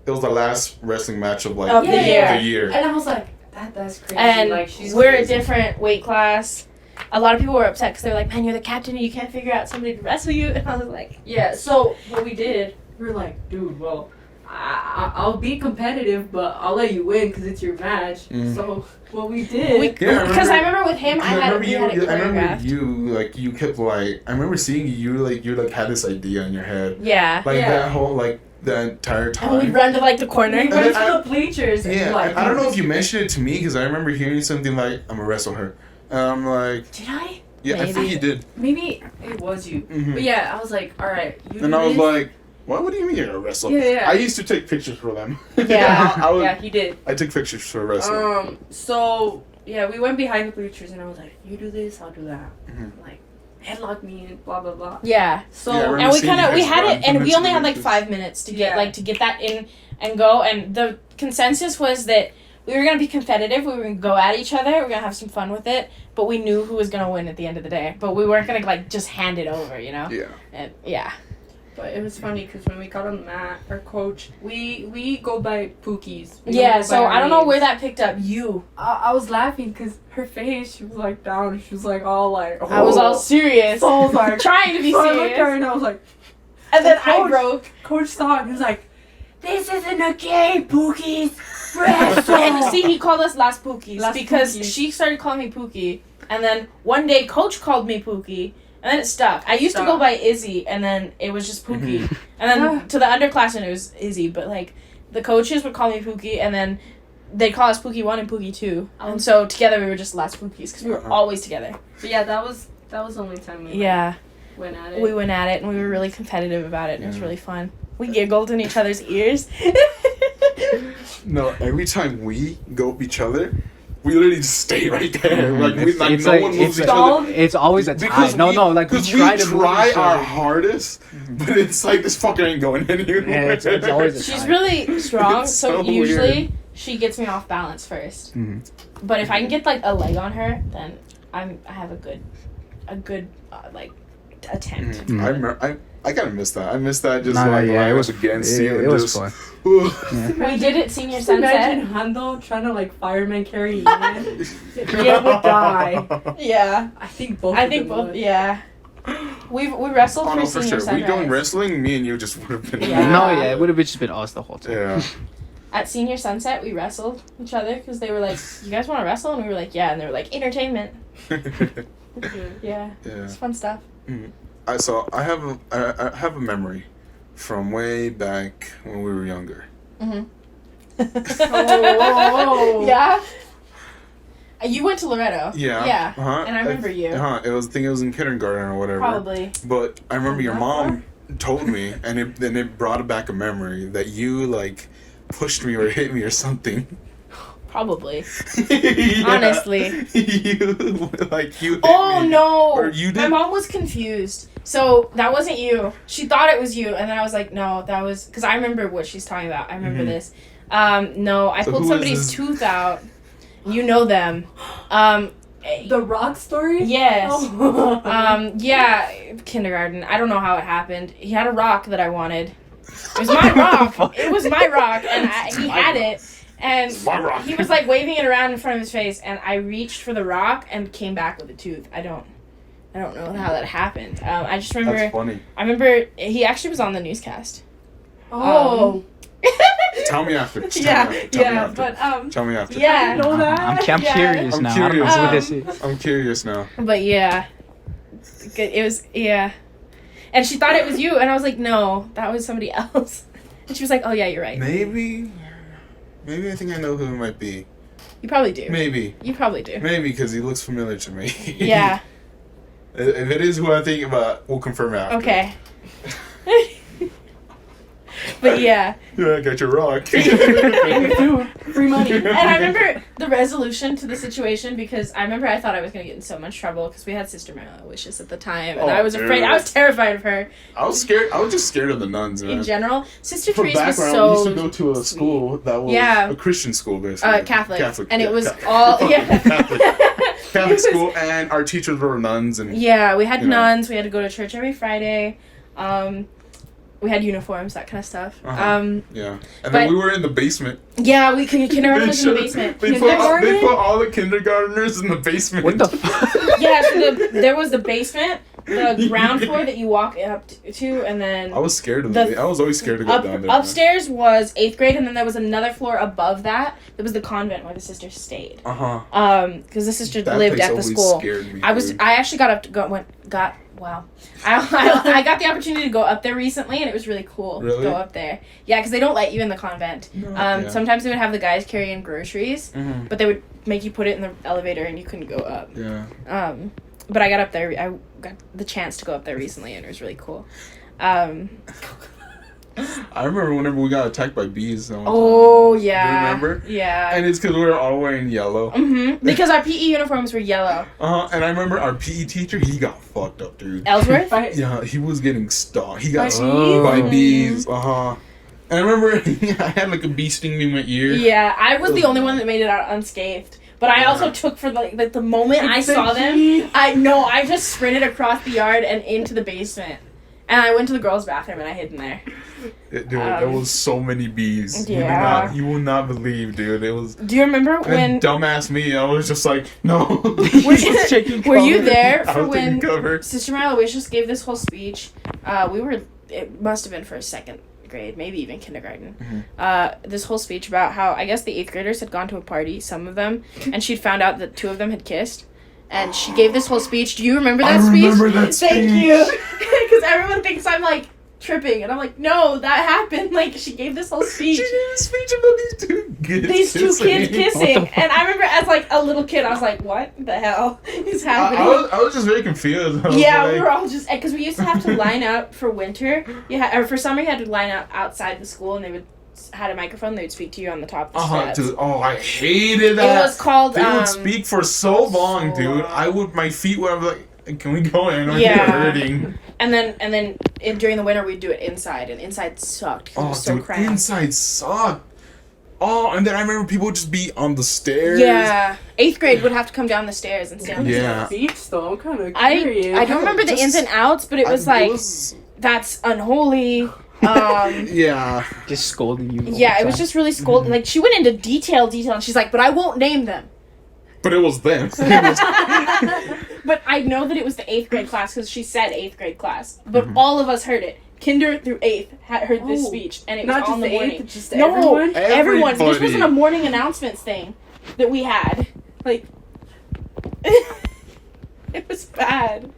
it was the last wrestling match of like Of the year. the year. And I was like, that's crazy. And like, she's we're crazy. a different weight class. A lot of people were upset because they're like, "Man, you're the captain and you can't figure out somebody to wrestle you." And I was like, Yeah. So what we did, we were like, dude, well, I'll be competitive, but I'll let you win because it's your match. So what we did, because I remember with him, we had it I remember choreographed. you kept like I remember seeing you had this idea in your head Yeah. like Yeah. that whole like the entire And we time. run to like the corner. we went to the bleachers. Yeah, and like, I don't know if you mentioned it to me because I remember hearing something like I'm gonna wrestle her. And I'm like, Did I? yeah, I Maybe. think you did. Maybe it was you. Mhm. But yeah, I was like, all right. You And do I was this. like, what do you mean you're gonna wrestle? Yeah. I used to take pictures for them. Yeah. I He did. took pictures for wrestling. So yeah, we went behind the bleachers, and I was like, you do this, I'll do that. Mhm. Like, headlock me and blah blah blah. Yeah. So Yeah, I remember And we seeing kind of you we guys had run it, and from we the only had like bleachers. 5 minutes to get Yeah. to get that in and go. And the consensus was that we were gonna be competitive. We were gonna go at each other. We were gonna have some fun with it. But we knew who was gonna win at the end of the day. But we weren't gonna like just hand it over, you know. Yeah. And, yeah. But it was funny because when we got on the mat, our coach, we go by Pookies. We Yeah. don't go by So our I don't know names. where that picked up. You. I was laughing because her face, she was like down. She was like all like. I was all serious. So I was like trying to be so I looked at her serious. and I was like, And then I Coach. broke. Coach saw it and he was like, "This isn't a game, Pookies. Wrestle." And see, he called us Las Pookies Las because Pookies. she started calling me Pookie, and then one day Coach called me Pookie, and then it stuck. I used to go Stuck. by Izzy, and then it was just Pookie, Mhm. and then Ah. to the underclassmen it was Izzy, but like the coaches would call me Pookie, and then they'd call us Pookie 1 and Pookie 2, and so together we were just Las Pookies because we were always together. But yeah, that was the only time we Yeah, went at it. we went at it, and we were really competitive about it, and it was really fun. We giggled in each other's ears. No, every time we go up each other, we literally just stay right there. Mhm. Like, It's- it's no like- one moves it's each other. It's always a tie. Because No, like we because try to move each our other. hardest, but it's like this fucker ain't going anywhere. Yeah, it's always a She's tie. really strong, It's so so usually weird. she gets me off balance first. Mhm. But if I can get like a leg on her, then I have a good like attempt. Mhm. I remember. I kind of miss that. I miss that. Just Nah, like yeah, lying it was up against it, you. it and was just, fun. We did it senior Just imagine sunset. Hando trying to like fireman carry Ian. Ian would die. Yeah, I think both. I of think them both. would. Yeah, we wrestled Oh for no, for senior sure. We sunrise. going wrestling. Me and you just would have been. Yeah. No, yeah, it would have just been us the whole time. Yeah. At senior sunset, we wrestled each other because they were like, "You guys want to wrestle?" And we were like, "Yeah." And they were like, "Entertainment." Yeah, Yeah. it's fun stuff. I have a memory from way back when we were younger. Oh. Yeah. You went to Loretto. Yeah. Yeah. Uh-huh. And I remember you. It was in kindergarten or whatever. Probably. But I remember your That mom told me, and it brought back a memory that you like pushed me or hit me or something. Probably. Yeah. Honestly. you hit Oh me. no! Or you My did. mom was confused. So that wasn't you. She thought it was you, and then I was like, no, that was because I remember what she's talking about. I remember Mhm. this. No, I So pulled who is somebody's this? tooth out. You know them. The rock story? Yes. Oh. Yeah, kindergarten. I don't know how it happened. He had a rock that I wanted. It was my rock. It was my rock, and he had it. And My rock. he was like waving it around in front of his face, and I reached for the rock and came back with a tooth. I don't know how that happened. I just remember. That's funny. I remember he actually was on the newscast. Oh. Tell me after. Tell me after. Tell me after. Yeah. know that? I'm curious I'm now. curious. I don't know who this is. I'm curious now. But yeah, it was and she thought it was you, and I was like, no, that was somebody else. And she was like, oh yeah, you're right. Maybe I think I know who it might be. You probably do. Maybe. You probably do. Maybe because he looks familiar to me. Yeah. If it is who I think about, we'll confirm after. Okay. But yeah. Yeah, I got your rock. Dude, free money. And I remember the resolution to the situation, because I remember I thought I was going to get in so much trouble because we had Sister Wishes at the time, and I was afraid. I was terrified of her. I was scared. I was just scared of the nuns, man. In general. Sister For Therese was background, so we used to go to a school that was a Christian school, basically. Catholic. And yeah, it was Catholic. all Catholic school, and our teachers were nuns, and yeah, we had nuns. We had to go to church every Friday. We had uniforms, that kind of stuff. Yeah, and then we were in the basement. Yeah, kindergarten was in the basement. They put all the kindergartners in the basement. What the fuck? Yeah, so there was the basement, the ground floor that you walk up to, and then I was scared of I was always scared to go down there. Upstairs was 8th grade, and then there was another floor above that. That was the convent where the sisters stayed. Because the sisters lived at the school. Scared me, I actually got up to I got the opportunity to go up there recently, and it was really cool to go up there. Yeah, because they don't let you in the convent. No, sometimes they would have the guys carry in groceries, but they would make you put it in the elevator, and you couldn't go up. Yeah. But I got up there. I got the chance to go up there recently, and it was really cool. I remember whenever we got attacked by bees. Yeah. Do you remember? Yeah. And it's because we were all wearing yellow. Because our PE uniforms were yellow. And I remember our PE teacher, he got fucked up, dude. Ellsworth? Yeah, he was getting stung. He got stung by bees. And I remember I had like a bee sting me in my ear. Yeah, I was the only one that made it out unscathed. But I also took for like the moment I saw them, I just sprinted across the yard and into the basement. And I went to the girls' bathroom and I hid in there. Dude, there was so many bees. Yeah. You will not believe, dude. It was. Do you remember when? Dumbass me, I was just like, no. Were you there for when cover. Sister Aloysius gave this whole speech? It must have been for 2nd grade, maybe even kindergarten. This whole speech about how I guess the 8th graders had gone to a party, some of them, and she'd found out that 2 of them had kissed. And she gave this whole speech. Do you remember that speech? I remember that speech. Thank you. Because everyone thinks I'm like tripping, and I'm like, no, that happened. Like, she gave this whole speech. She gave a speech about these two kids kissing. And I remember as like a little kid, I was like, what the hell is happening? I was just very confused. We were all just, because we used to have to line up for winter. Or for summer, you had to line up outside the school, and they would had a microphone. They would speak to you on the top of the steps. Dude, I hated that. It was called. They would speak for so long, dude. My feet would be like, can we go in? I'm hurting. And then during the winter we'd do it inside, and inside sucked. It was so cramped. Inside sucked. And then I remember people would just be on the stairs. Yeah, 8th grade would have to come down the stairs and stay on the stairs. Beach though, I'm kind of curious. I don't remember the ins and outs, but it was that's unholy. Just scolding you. Yeah, it was just really scolding. Like, she went into detail, and she's like, but I won't name them. But it was them. But I know that it was the 8th grade class because she said 8th grade class. But all of us heard it. Kinder through 8th heard this speech, and it was on the morning. Not just 8th, just everyone. This wasn't a morning announcements thing that we had. Like, it was bad.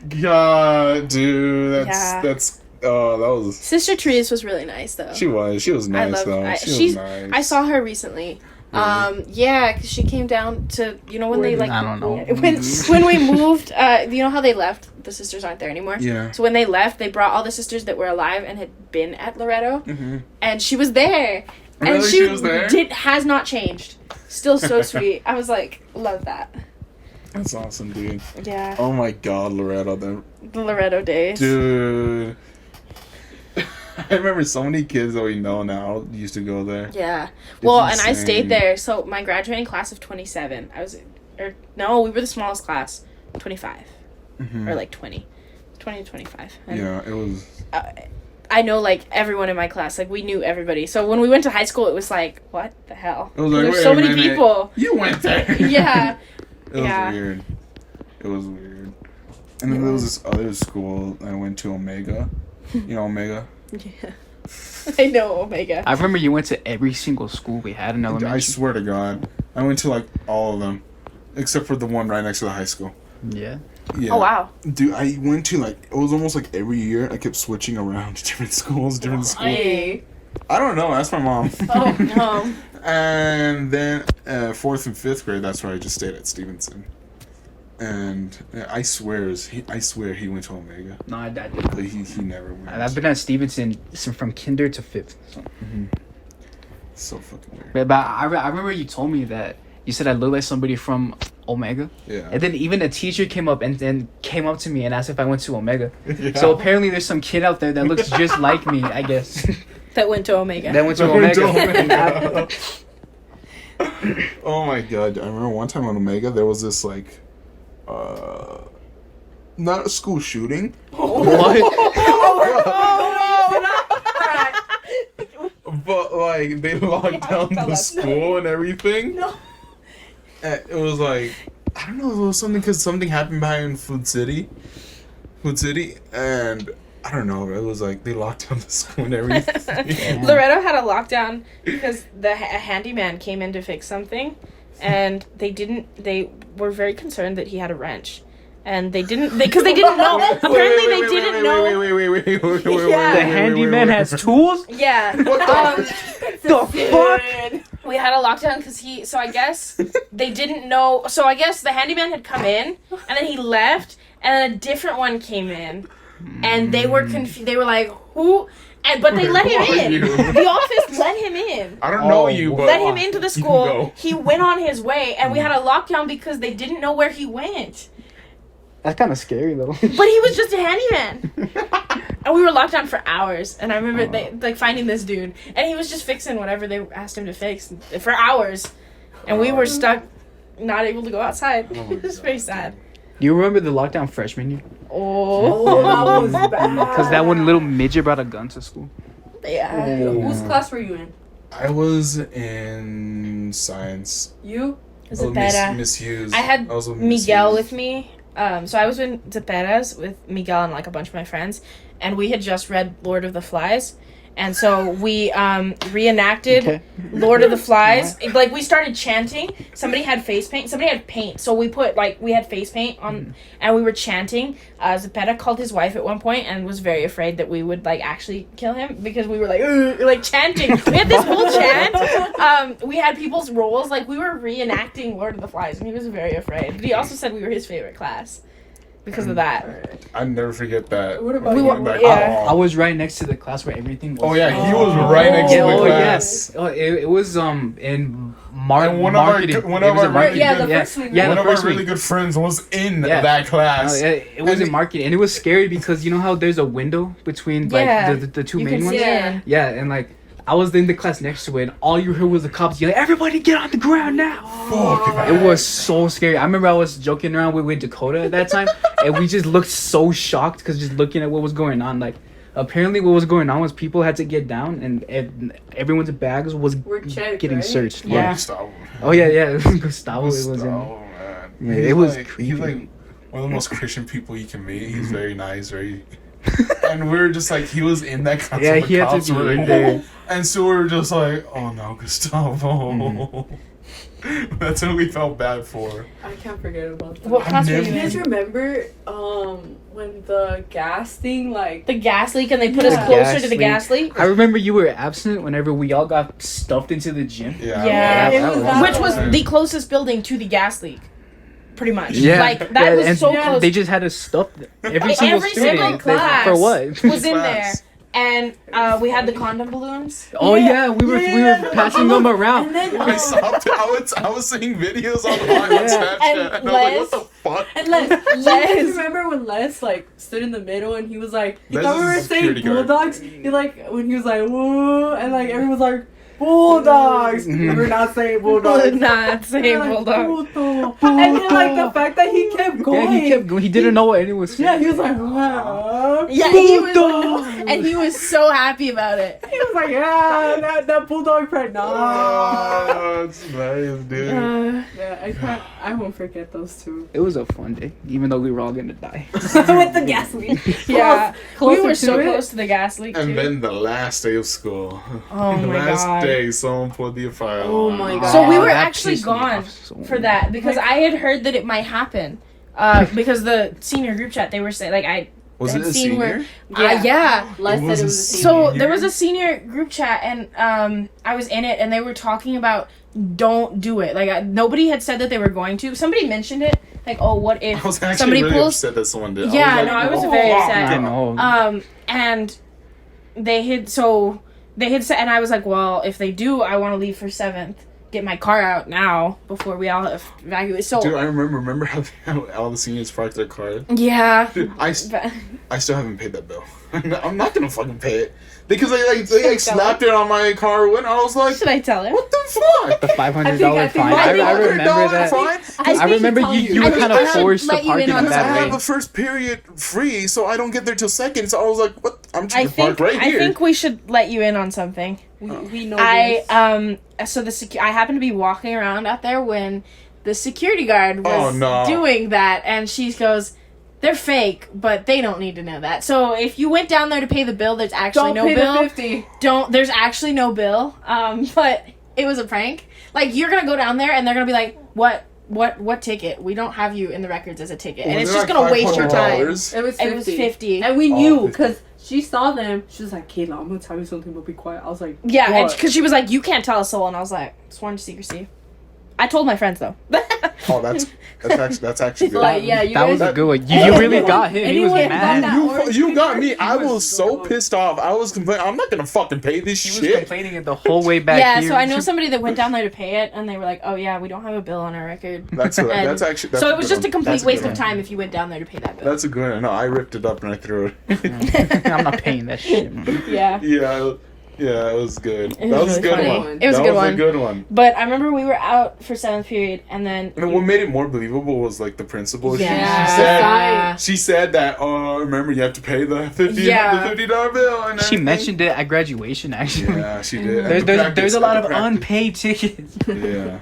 God, dude, that's. Oh, that was. Sister Therese was really nice, though. She was nice, though. She was nice. I saw her recently. Really? Because she came down to, when they, like... I don't know. When we moved, you know how they left? The sisters aren't there anymore? Yeah. So when they left, they brought all the sisters that were alive and had been at Loretto. And she was there. Really? And she was there? Has not changed. Still so sweet. I was like, love that. That's awesome, dude. Yeah. Oh my God, Loretto. The Loretto days. Dude. I remember so many kids that we know now used to go there. Yeah. Well, and I stayed there. So my graduating class of 27, we were the smallest class, 25. Or like 20. 20 to 25. And it was... I know, like, everyone in my class. Like, we knew everybody. So when we went to high school, it was like, what the hell? It was like, there's so many people. You went there. Yeah. It was weird. It was weird. And then there was this other school I went to, Omega. You know Omega? Yeah. I know Omega. I remember you went to every single school we had in elementary. I swear to God, I went to like all of them, except for the one right next to the high school. Yeah. Yeah. Oh wow. Dude, I went to like, it was almost like every year I kept switching around to different schools, Hey. I don't know, ask my mom. Oh no. And then 4th and 5th grade, that's where I just stayed at Stevenson. And I swear he went to Omega. No, I did. Like, he never went. I've been at Stevenson from kinder to 5th. So. So fucking weird. But I remember you told me that you said I looked like somebody from Omega. Yeah. And then even a teacher came up to me and asked if I went to Omega. Yeah. So apparently there's some kid out there that looks just like me, I guess. That went to Omega. That went to Omega. Oh my God. I remember one time on Omega, there was this like, not a school shooting. But like they locked down the school and everything. No. And it was like, I don't know, it was something because something happened behind Food City, and I don't know. It was like they locked down the school and everything. Loretto had a lockdown because a handyman came in to fix something, and they were very concerned that he had a wrench. And they didn't know. Apparently, they didn't know. Wait. Yeah. The handyman has tools? Yeah. The fuck? We had a lockdown because so I guess they didn't know. So I guess the handyman had come in, and then he left, and then a different one came in, and they were confused. They were like, who? But they let him in. The office let him in. I don't know you, but Let him into the you can school. go. He went on his way, and we had a lockdown because they didn't know where he went. That's kind of scary, though. But he was just a handyman. And we were locked down for hours. And I remember finding this dude. And he was just fixing whatever they asked him to fix for hours. And we were stuck, not able to go outside. It was very sad. Do you remember the lockdown freshman year? Oh, that was bad. Because that one little midget brought a gun to school. Yeah. Whose class were you in? I was in science. You? Oh, Miss Hughes. I was with had Miss Miguel Hughes. with me. So I was in Zeperas with Miguel and like a bunch of my friends, and we had just read Lord of the Flies, and so we reenacted Lord of the Flies. Like we started chanting. Somebody had face paint. Somebody had paint. So we had face paint on, and we were chanting. Zepeda called his wife at one point and was very afraid that we would like actually kill him because we were like chanting. We had this whole chant. We had people's roles. Like we were reenacting Lord of the Flies, and he was very afraid. But he also said we were his favorite class because of that. I never forget that. What about We you? were- yeah. I was right next to the class where everything was. Oh yeah, he was right next to Yeah, the oh class. yes. Oh, it was in And one of our marketing. good- one It of was our in marketing. Yeah, the Yeah. first week. Yeah, One the of our first really week. good friends was in Yeah. that class. It was in marketing, and it was scary because you know how there's a window between like Yeah. the two You main can ones. see it. Yeah, and like I was in the class next to it, and all you heard was the cops yelling, "Everybody get on the ground now!" Fuck. It was so scary. I remember I was joking around with Dakota at that time, and we just looked so shocked because just looking at what was going on. Like, apparently, what was going on was people had to get down, and everyone's bags was Were checked, getting right? searched. Yeah. Gustavo. Oh yeah. Gustavo was in. Gustavo, man. Yeah, He's it was like, creepy. He's like one of the most Christian people you can meet. He's very nice, very. And we were just like, he was in that class. Yeah, when the he had cops to be were in there. And so we were just like, oh no, Gustavo. That's what we felt bad for. I can't forget about that. What class were never- you You guys in? remember when the gas thing like The gas leak, and they put us Yeah. closer Gas to the leak. gas leak. I remember you were absent whenever we all got stuffed into the gym. Yeah. Yeah, it was that Which was one. the closest building to the gas leak, pretty much. Yeah, Like that was and so close. They just had to stuff every single Every student. single class For what? was in there, Class. and we had the condom balloons. Oh yeah, we were passing them around. And then I stopped. I was seeing videos on Snapchat, And and I was like, Les- what the fuck? And Les, you Les. guys remember when Les like stood in the middle and he was like, he Les thought we is were a saying security guard. bulldogs. He like when he was like whoa, and like everyone was like, bulldogs. We're not saying bulldogs. We're not saying bulldogs. And then like the fact that he kept going. Yeah, he kept going. He didn't know what anyone was saying. Yeah, he was like, wow. Yeah, he was so happy about it. He was like, yeah, that bulldog prank. No. Oh, that's nice, dude. Yeah, I won't forget those two. It was a fun day, even though we were all gonna die. With the gas leak. Yeah, we were so to it. close to the gas leak too. And then the last day of school. Oh the my last God. day, someone pulled the fire. Oh my God. So we were that actually pissed me gone off so for that because I had heard that it might happen. Because the senior group chat, they were saying like Was I'd it a seen senior? yeah. Les It said was it a was a So senior. there was a senior group chat, and I was in it, and they were talking about don't do it. Like nobody had said that they were going to. Somebody mentioned it, like, oh, what if I was actually somebody really pulls? upset that someone did. Yeah, I was I was very wow. upset. I know. And they had said, and I was like, well, if they do, I want to leave for 7th. Get my car out now before we all evacuate. So, Dude, I remember how all the seniors parked their car. yeah. Dude, I still haven't paid that bill. I'm not gonna fucking pay it because they slapped it on my car window. I was like, Should I tell her? what the fuck? The $500 fine. I I think remember that. Fine? I remember you I were think kind I of should forced to let you park in it on Because I that have way. the first period free, so I don't get there till second. So I was like, "What? I'm just I gonna park think right here." I think we should let you in on something. We know this. So I happened to be walking around out there when the security guard was doing that, and she goes, "They're fake, but they don't need to know that." So if you went down there to pay the bill, there's actually Don't no pay bill. the 50. There's actually no bill. But it was a prank. Like you're gonna go down there and they're gonna be like, what ticket? We don't have you in the records as a ticket, and it's just gonna waste your time. It was 50. It was 50. And we knew 50. because she saw them. She was like, Kayla, I'm going to tell you something, but be quiet. I was like, Yeah, what? because she was like, you can't tell a soul, and I was like, sworn to secrecy. I told my friends though. Oh, that's actually good. Like, yeah, you That was guys, a good one. You really got him. He was Anyone got mad. that? You got me. I He was was so so- pissed off. I was complaining. I'm not gonna fucking pay this He was shit. complaining it the whole way back Yeah, here. so I know somebody that went down there to pay it, and they were like, oh yeah, we don't have a bill on our record. That's And actually. so it was just a complete That's waste good of time if you went down there to pay that bill. That's a good one. No, I ripped it up and I threw it. I'm not paying that shit. Man. Yeah. Yeah, it was good. It That was was a really good funny. one. It was a That good was one. a good one. But I remember we were out for 7th period, and then... And what made it more believable was like the principal. Yeah. She said that. Oh, remember you have to pay the $50 bill. And She everything. mentioned it at graduation, actually. Yeah, she did. At the There's a lot of practice. unpaid tickets. Yeah,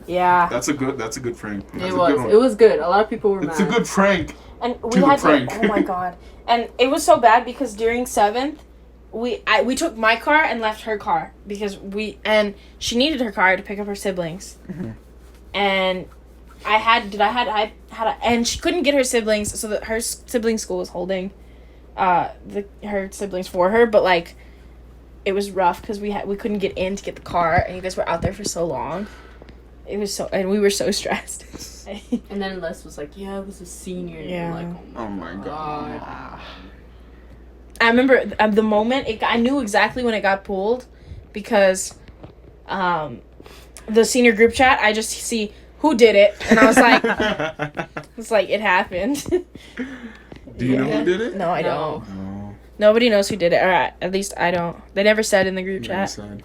Yeah. that's a good prank. That's It a was. good one. It was good. A lot of people were It's mad. a good prank. And we To the had prank. to... Oh my god. And it was so bad because during 7th, we took my car and left her car because she needed her car to pick up her siblings. Mm-hmm. And I had and she couldn't get her siblings, so that her sibling school was holding her siblings for her, but like it was rough because we couldn't get in to get the car, and you guys were out there for so long. It was and we were so stressed. And then Les was like, yeah, it was a senior. Yeah. And Oh my god. I remember the moment I knew exactly when it got pulled because the senior group chat, I just see who did it, and I was like, it happened. Do you know who did it? No, I don't. No. Nobody knows who did it, or at least I don't. They never said in the group Never chat. said.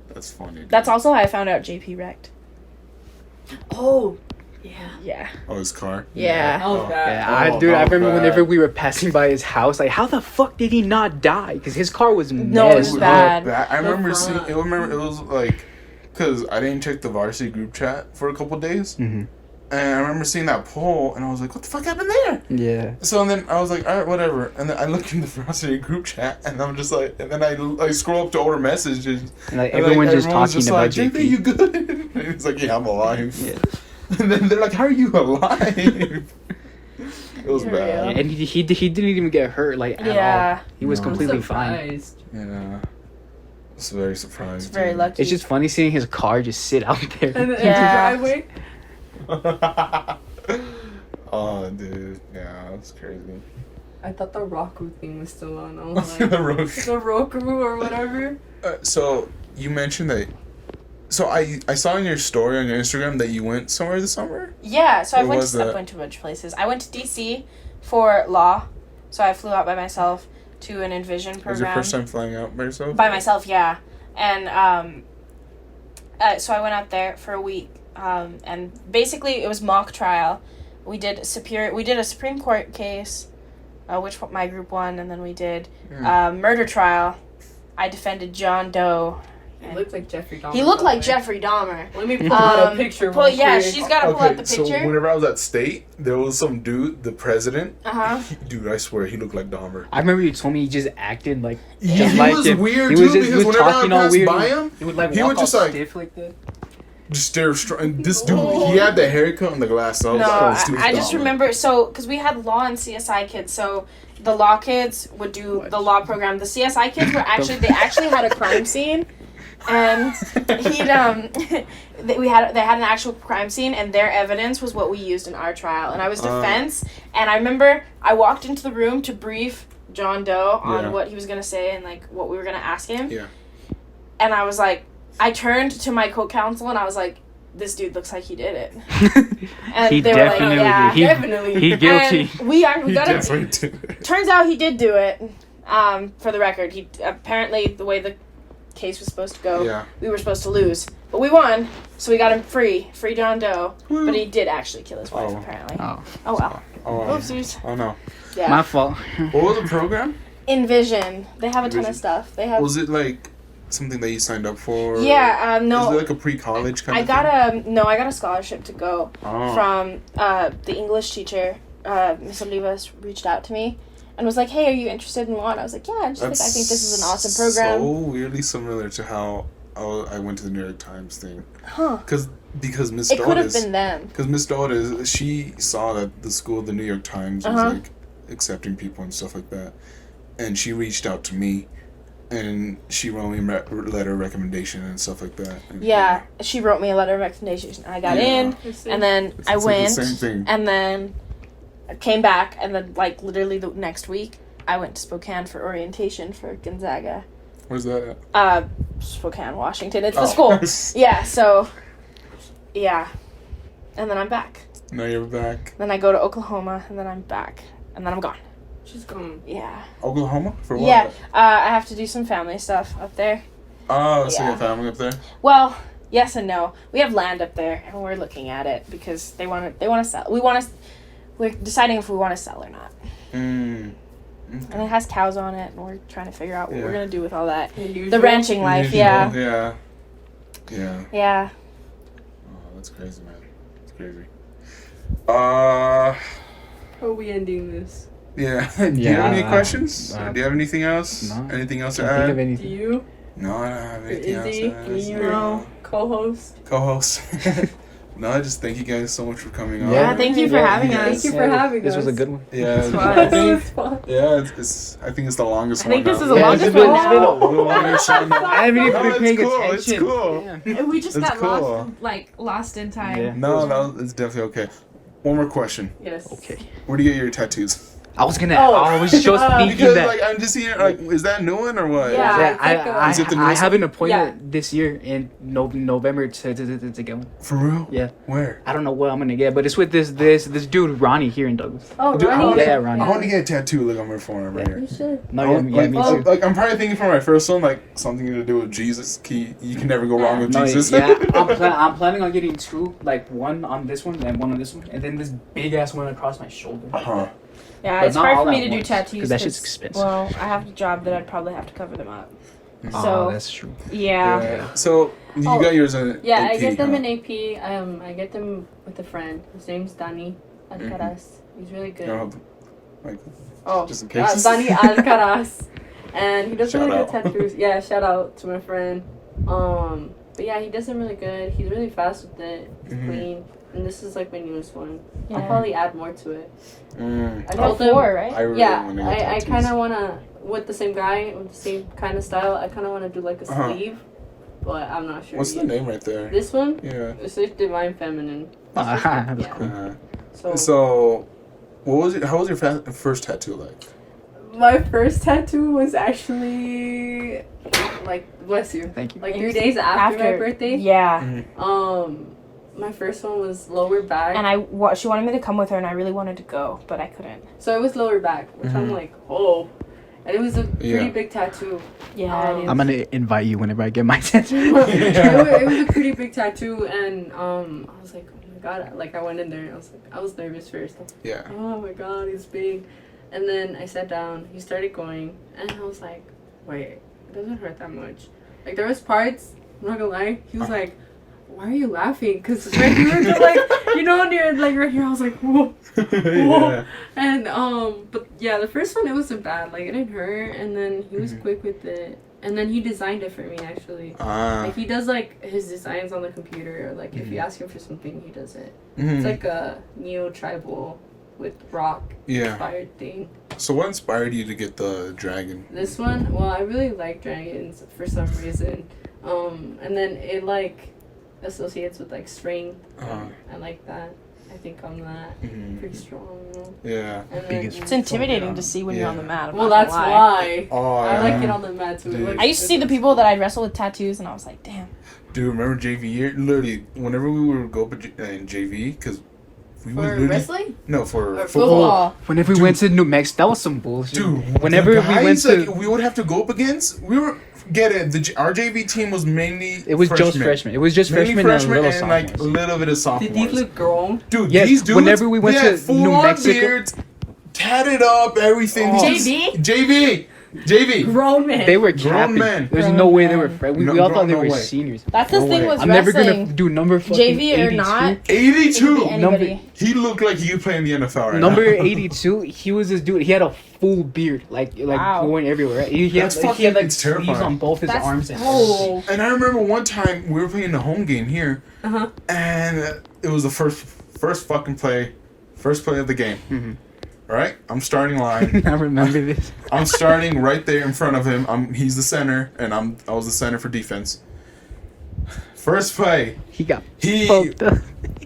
That's funny. Dude. That's also how I found out JP wrecked. Oh, yeah. Yeah. Oh, his car. Yeah. Oh, God. Yeah, Oh, I remember bad. whenever we were passing by his house, like, how the fuck did he not die? Because his car was No, it was messed bad. I remember The seeing. front. It was like, cause I didn't check the varsity group chat for a couple days, Mm-hmm. and I remember seeing that poll, and I was like, "What the fuck happened there?" Yeah. So then I was like, "All right, whatever." And then I looked in the varsity group chat, and I'm just like, and then I scroll up to older messages, And, like, and everyone's just everyone's talking about like, JP. "JP, you good?" And he's like, "Yeah, I'm alive." Yeah. And then they're like, "How are you alive?" It was For bad. real. And he didn't even get hurt, like, at Yeah. all. He was No. completely fine. Surprised. Yeah. It's very surprising. It's very lucky. It's just funny seeing his car just sit out there. And the Yeah. driveway. Oh, dude. Yeah, that's crazy. I thought the Roku thing was still on. I was like, The road. the Roku or whatever. So you mentioned that. So I saw in your story on your Instagram that you went somewhere this summer. Yeah, so I Where went was to that? a bunch of places. I went to DC for law, so I flew out by myself to an Envision program. Was your first time flying out by yourself? By myself, yeah. And so I went out there for a week, and basically it was mock trial. We did a Supreme Court case, which my group won, and then we did murder trial. I defended John Doe. He looked like Jeffrey Dahmer. He looked like Jeffrey Dahmer. Let me pull out a picture. Yeah, she's got to pull out the picture. So whenever I was at state, there was some dude, the president. Dude, I swear, he looked like Dahmer. I remember you told me he just acted like. He was weird too, because whenever I passed by him, he would like he walk would just all like stiff like that. Just stare straight. And this dude, he had the haircut and the glasses. I just remember, because we had law and CSI kids, so the law kids would do the law program. The CSI kids were they actually had a crime scene, and they had an actual crime scene, and their evidence was what we used in our trial. And I was defense, and I remember I walked into the room to brief John Doe on what he was gonna say and like what we were gonna ask him. Yeah. And I was like, I turned to my co-counsel and I was like, this dude looks like he did it. And he they definitely were like, yeah, definitely. He guilty. And we got it. Turns out he did do it. For the record, he apparently the way the case was supposed to go, we were supposed to lose, but we won, so we got him free John Doe. But he did actually kill his wife apparently. Oh well. Oopsies. Oh no. Yeah. My fault. What was the program? Envision. They have a ton of stuff. They have. Was it like something that you signed up for? Yeah. No. Is it like a pre-college kind of thing? I got a scholarship to go from the English teacher. Miss Olivas reached out to me and was like, "Hey, are you interested in law?" And I was like, "Yeah, I think this is an awesome program." So weirdly similar to how I went to the New York Times thing. Huh. Because Miss It could have been them. Because Miss Daughters, she saw that the school, the New York Times, was like accepting people and stuff like that, and she reached out to me, and she wrote me a letter of recommendation and stuff like that. And, yeah, she wrote me a letter of recommendation. I got in, and then I went, like the same thing. And then I came back, and then like literally the next week, I went to Spokane for orientation for Gonzaga. Where's that at? Spokane, Washington. It's the school. Yeah, so, yeah. And then I'm back. Now you're back. Then I go to Oklahoma, and then I'm back. And then I'm gone. She's gone. Yeah. Oklahoma? For what? Yeah, I have to do some family stuff up there. Oh, so you have family up there? Well, yes and no. We have land up there, and we're looking at it because they want to sell. We're deciding if we want to sell or not. Okay. And it has cows on it, and we're trying to figure out what we're gonna do with all that. Unusual. The ranching life, Yeah. Yeah. Oh, that's crazy, man. It's crazy. How are we ending this? Yeah. Do you have any questions? Do you have anything else? No. Anything else to Can't think add? of anything. Do you? No, I don't have anything else Izzy, to add. me, co-host. Co-host. No, I just thank you guys so much for coming on. Yeah, thank you for having us. Thank you for having This us. was a good one. Yeah, This was fun. yeah. It's. I think it's the longest one. I think this now. is the longest it's one been now. a little longest one. I haven't even been paying cool. attention. It's cool. Yeah. We just That's got cool. lost in time. Yeah. No, it's definitely okay. One more question. Yes. Okay. Where do you get your tattoos? I was gonna. Oh. I was just thinking Because that. like I'm just here. Like, is that new one or what? Yeah. Yeah, I Is it the I newest have an one? appointment this year in November to get one. For real? Yeah. Where? I don't know what I'm gonna get, but it's with this dude Ronnie here in Douglas. Oh, Dude, Ronnie? Yeah, Ronnie. I want to get a tattoo like on my forearm right You here. should. No, I yeah, want- me like, too. like, I'm probably thinking for my first one, like something to do with Jesus. You can never go wrong with No, Jesus. yeah, I'm planning on getting two, like one on this one and one on this one, and then this big ass one across my shoulder. Huh. Yeah, But it's not hard all for me at to do once, tattoos 'cause that shit's expensive. Well, I have a job that I'd probably have to cover them up. Oh, So that's true. yeah. So you got yours in Yeah, AP, I get them huh? in AP. I get them with a friend. His name's Dani Alcaraz. He's really good. You don't have, like, Oh, just in case. Dani Alcaraz. And he does Shout really out. good tattoos. Yeah, shout out to my friend. But yeah, he does them really good. He's really fast with it. It's Mhm. clean. And this is like my newest one. I'll Yeah. probably add more to it. Mm. I You told have him, four, right? I really yeah, want to get I tattoos. kind of want to, with the same guy, with the same kind of style, I kind of want to do like a Uh-huh. sleeve. But I'm not sure What's the yet. name right there? This one? Yeah. It's like Divine Feminine. That's Yeah. cool. So, how was your first tattoo like? My first tattoo was actually, like, bless you, Thank you. like 3 days after my birthday. Yeah. My first one was lower back. And she wanted me to come with her, and I really wanted to go, but I couldn't. So it was lower back, which I'm Mhm. like, oh. And it was a pretty big tattoo. Yeah, I'm gonna invite you whenever I get my tattoo. It was a pretty big tattoo, and I was like, oh my god! Like I went in there, and I was nervous first. Yeah. Oh my god, he's big. And then I sat down. He started going, and I was like, wait, it doesn't hurt that much. Like there was parts. I'm not gonna lie. He was like, why are you laughing? Because right here, like, you know, near like right here, I was like, whoa, whoa. Yeah. And but yeah, the first one it wasn't bad. Like it didn't hurt, and then he was quick with it. And then he designed it for me actually. Like he does like his designs on the computer. Or, like if you ask him for something, he does it. It's like a neo-tribal with rock inspired thing. So what inspired you to get the dragon? This one, well, I really like dragons for some reason. And then it like associates with like strength. I like that. I think I'm that pretty strong. You know? Yeah. It's intimidating to see when you're on the mat. Well, that's why. Oh, I like it on the mat too. I used to see the people that I'd wrestle with tattoos, and I was like, damn. Dude, remember JV year? Literally, whenever we would go in JV, because we would literally... wrestling? No, for football. Whenever we went to New Mexico, that was some bullshit. Dude, whenever we went to... Like, we would have to go up against... We were... Get it. Our JV team was mainly It was just freshmen. It was just freshmen and a little sophomores. Like a little bit of sophomores. Did these look grown? Dude, yes, these dudes... whenever we went to New Mexico... Beards, tatted up, everything. JV? JV. Grown men. They were Grown capping. men. There's no way they were friends. We all thought they were seniors. That's the thing with I'm wrestling. never gonna do number fucking JV or 82. not. 82. He looked like he could play in the NFL right Number now. 82. He was this dude. He had a full beard, like going everywhere. He had like it's terrifying. sleeves on both his arms. And I remember one time we were playing the home game here, and it was the first play of the game. Mm-hmm. Right, I'm starting line. I remember this. I'm starting right there in front of him. He's the center, and I was the center for defense. First play, he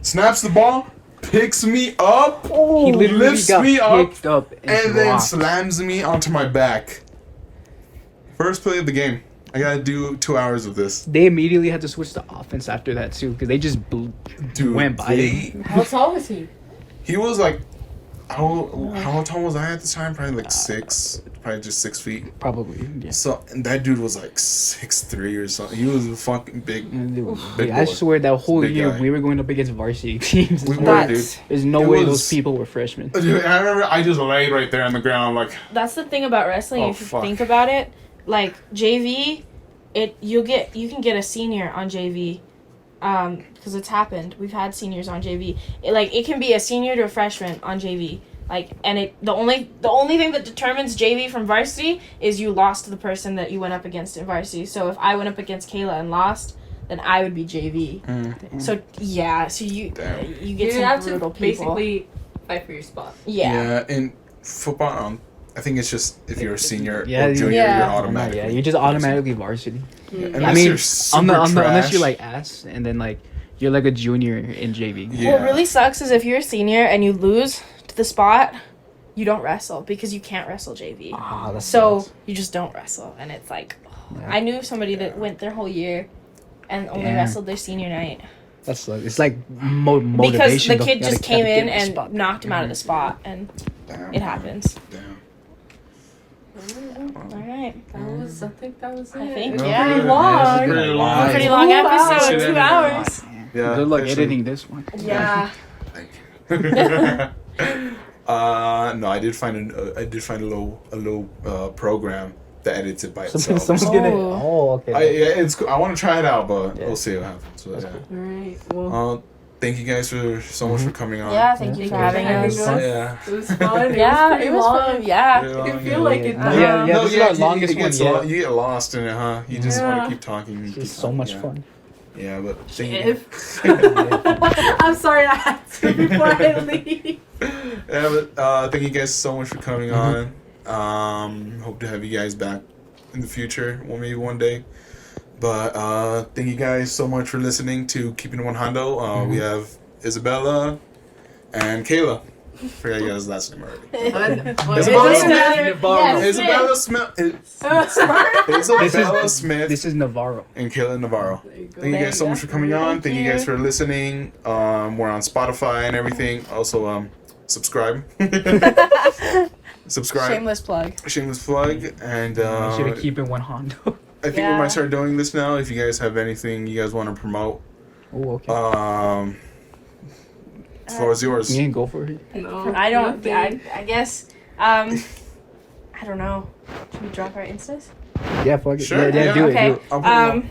snaps the ball, picks me up, he literally lifts got me picked up and then slams me onto my back. First play of the game. I gotta do 2 hours of this. They immediately had to switch to offense after that too, because they just went by him. How tall was he? He was like, how tall was I at the time? Probably like 6, probably just 6 feet. Probably, yeah. So and that dude was like 6'3" or something. He was a fucking big boy. I swear that whole year guy. we were going up against varsity teams. We were, dude. There's no way those people were freshmen. Dude, I remember I just laid right there on the ground like. That's the thing about wrestling. If you think about it, like JV, you can get a senior on JV. Because it's happened. We've had seniors on JV. It can be a senior to a freshman on JV. The only thing that determines JV from varsity is you lost to the person that you went up against in varsity. So if I went up against Kayla and lost, then I would be JV. So you get some brutal people. Basically fight for your spot. Yeah, in football, I think it's just if you're a senior or junior, you're automatic. Yeah, you're just automatically varsity. Yeah. I mean, unless you're like ass, and then like you're like a junior in JV. Yeah. What really sucks is if you're a senior and you lose to the spot, you don't wrestle because you can't wrestle JV. So you just don't wrestle, and it's like, I knew somebody that went their whole year and only wrestled their senior night. That's it's like motivation. Because the kid just came in and knocked him out of the spot, and it happens. Damn. All right. I think that was it. I think, Pretty long. Pretty long episode, 2 hours. Yeah. Good luck editing this one. Yeah. Thank you. No, I did find a little program that edits it by itself. Someone's gonna. Oh, okay. It's cool. I want to try it out, but we'll see what happens. So, yeah. All right. Well. Thank you guys so much for coming on. Yeah, thank you for having us. Yeah. It was fun. It was fun. Yeah. I feel like it. This is our longest one yet. You get lost in it, huh? You just want to keep talking. It's so much fun. Yeah, but thank you. I'm sorry I had to before I leave. Yeah, but thank you guys so much for coming on. Hope to have you guys back in the future, maybe one day. But thank you guys so much for listening to Keeping It OneJando. We have Isabella and Kayla. I forgot you guys' last name already. Isabella Smith. This is Navarro. And Kayla Navarro. Thank you guys so much for coming on. Thank you guys for listening. We're on Spotify and everything. Also, subscribe. subscribe. Shameless plug. And should keep it OneJando. I think we might start doing this now. If you guys have anything you guys want to promote, okay. The floor is yours. You can go for it. No, I don't. I guess. I don't know. Should we drop our Instas? Yeah, fuck it. Sure. Yeah, do okay. it. Do it.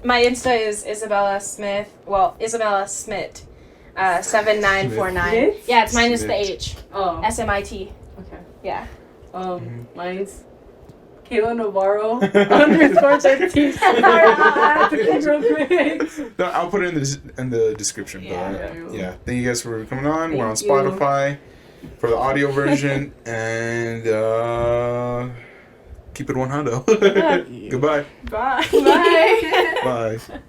My Insta is Isabella Smith. Well, Isabella Smith. 7949. Smith? Yeah, it's minus Smith. the H. Oh. SMIT. Okay. Yeah. Mine's Kayla Navarro _13. I have to think real quick. No, I'll put it in the description. Yeah. But yeah, thank you guys for coming on. We're on Thank you. Spotify for the audio version, and keep it OneJando. Goodbye. Bye. Bye. Bye.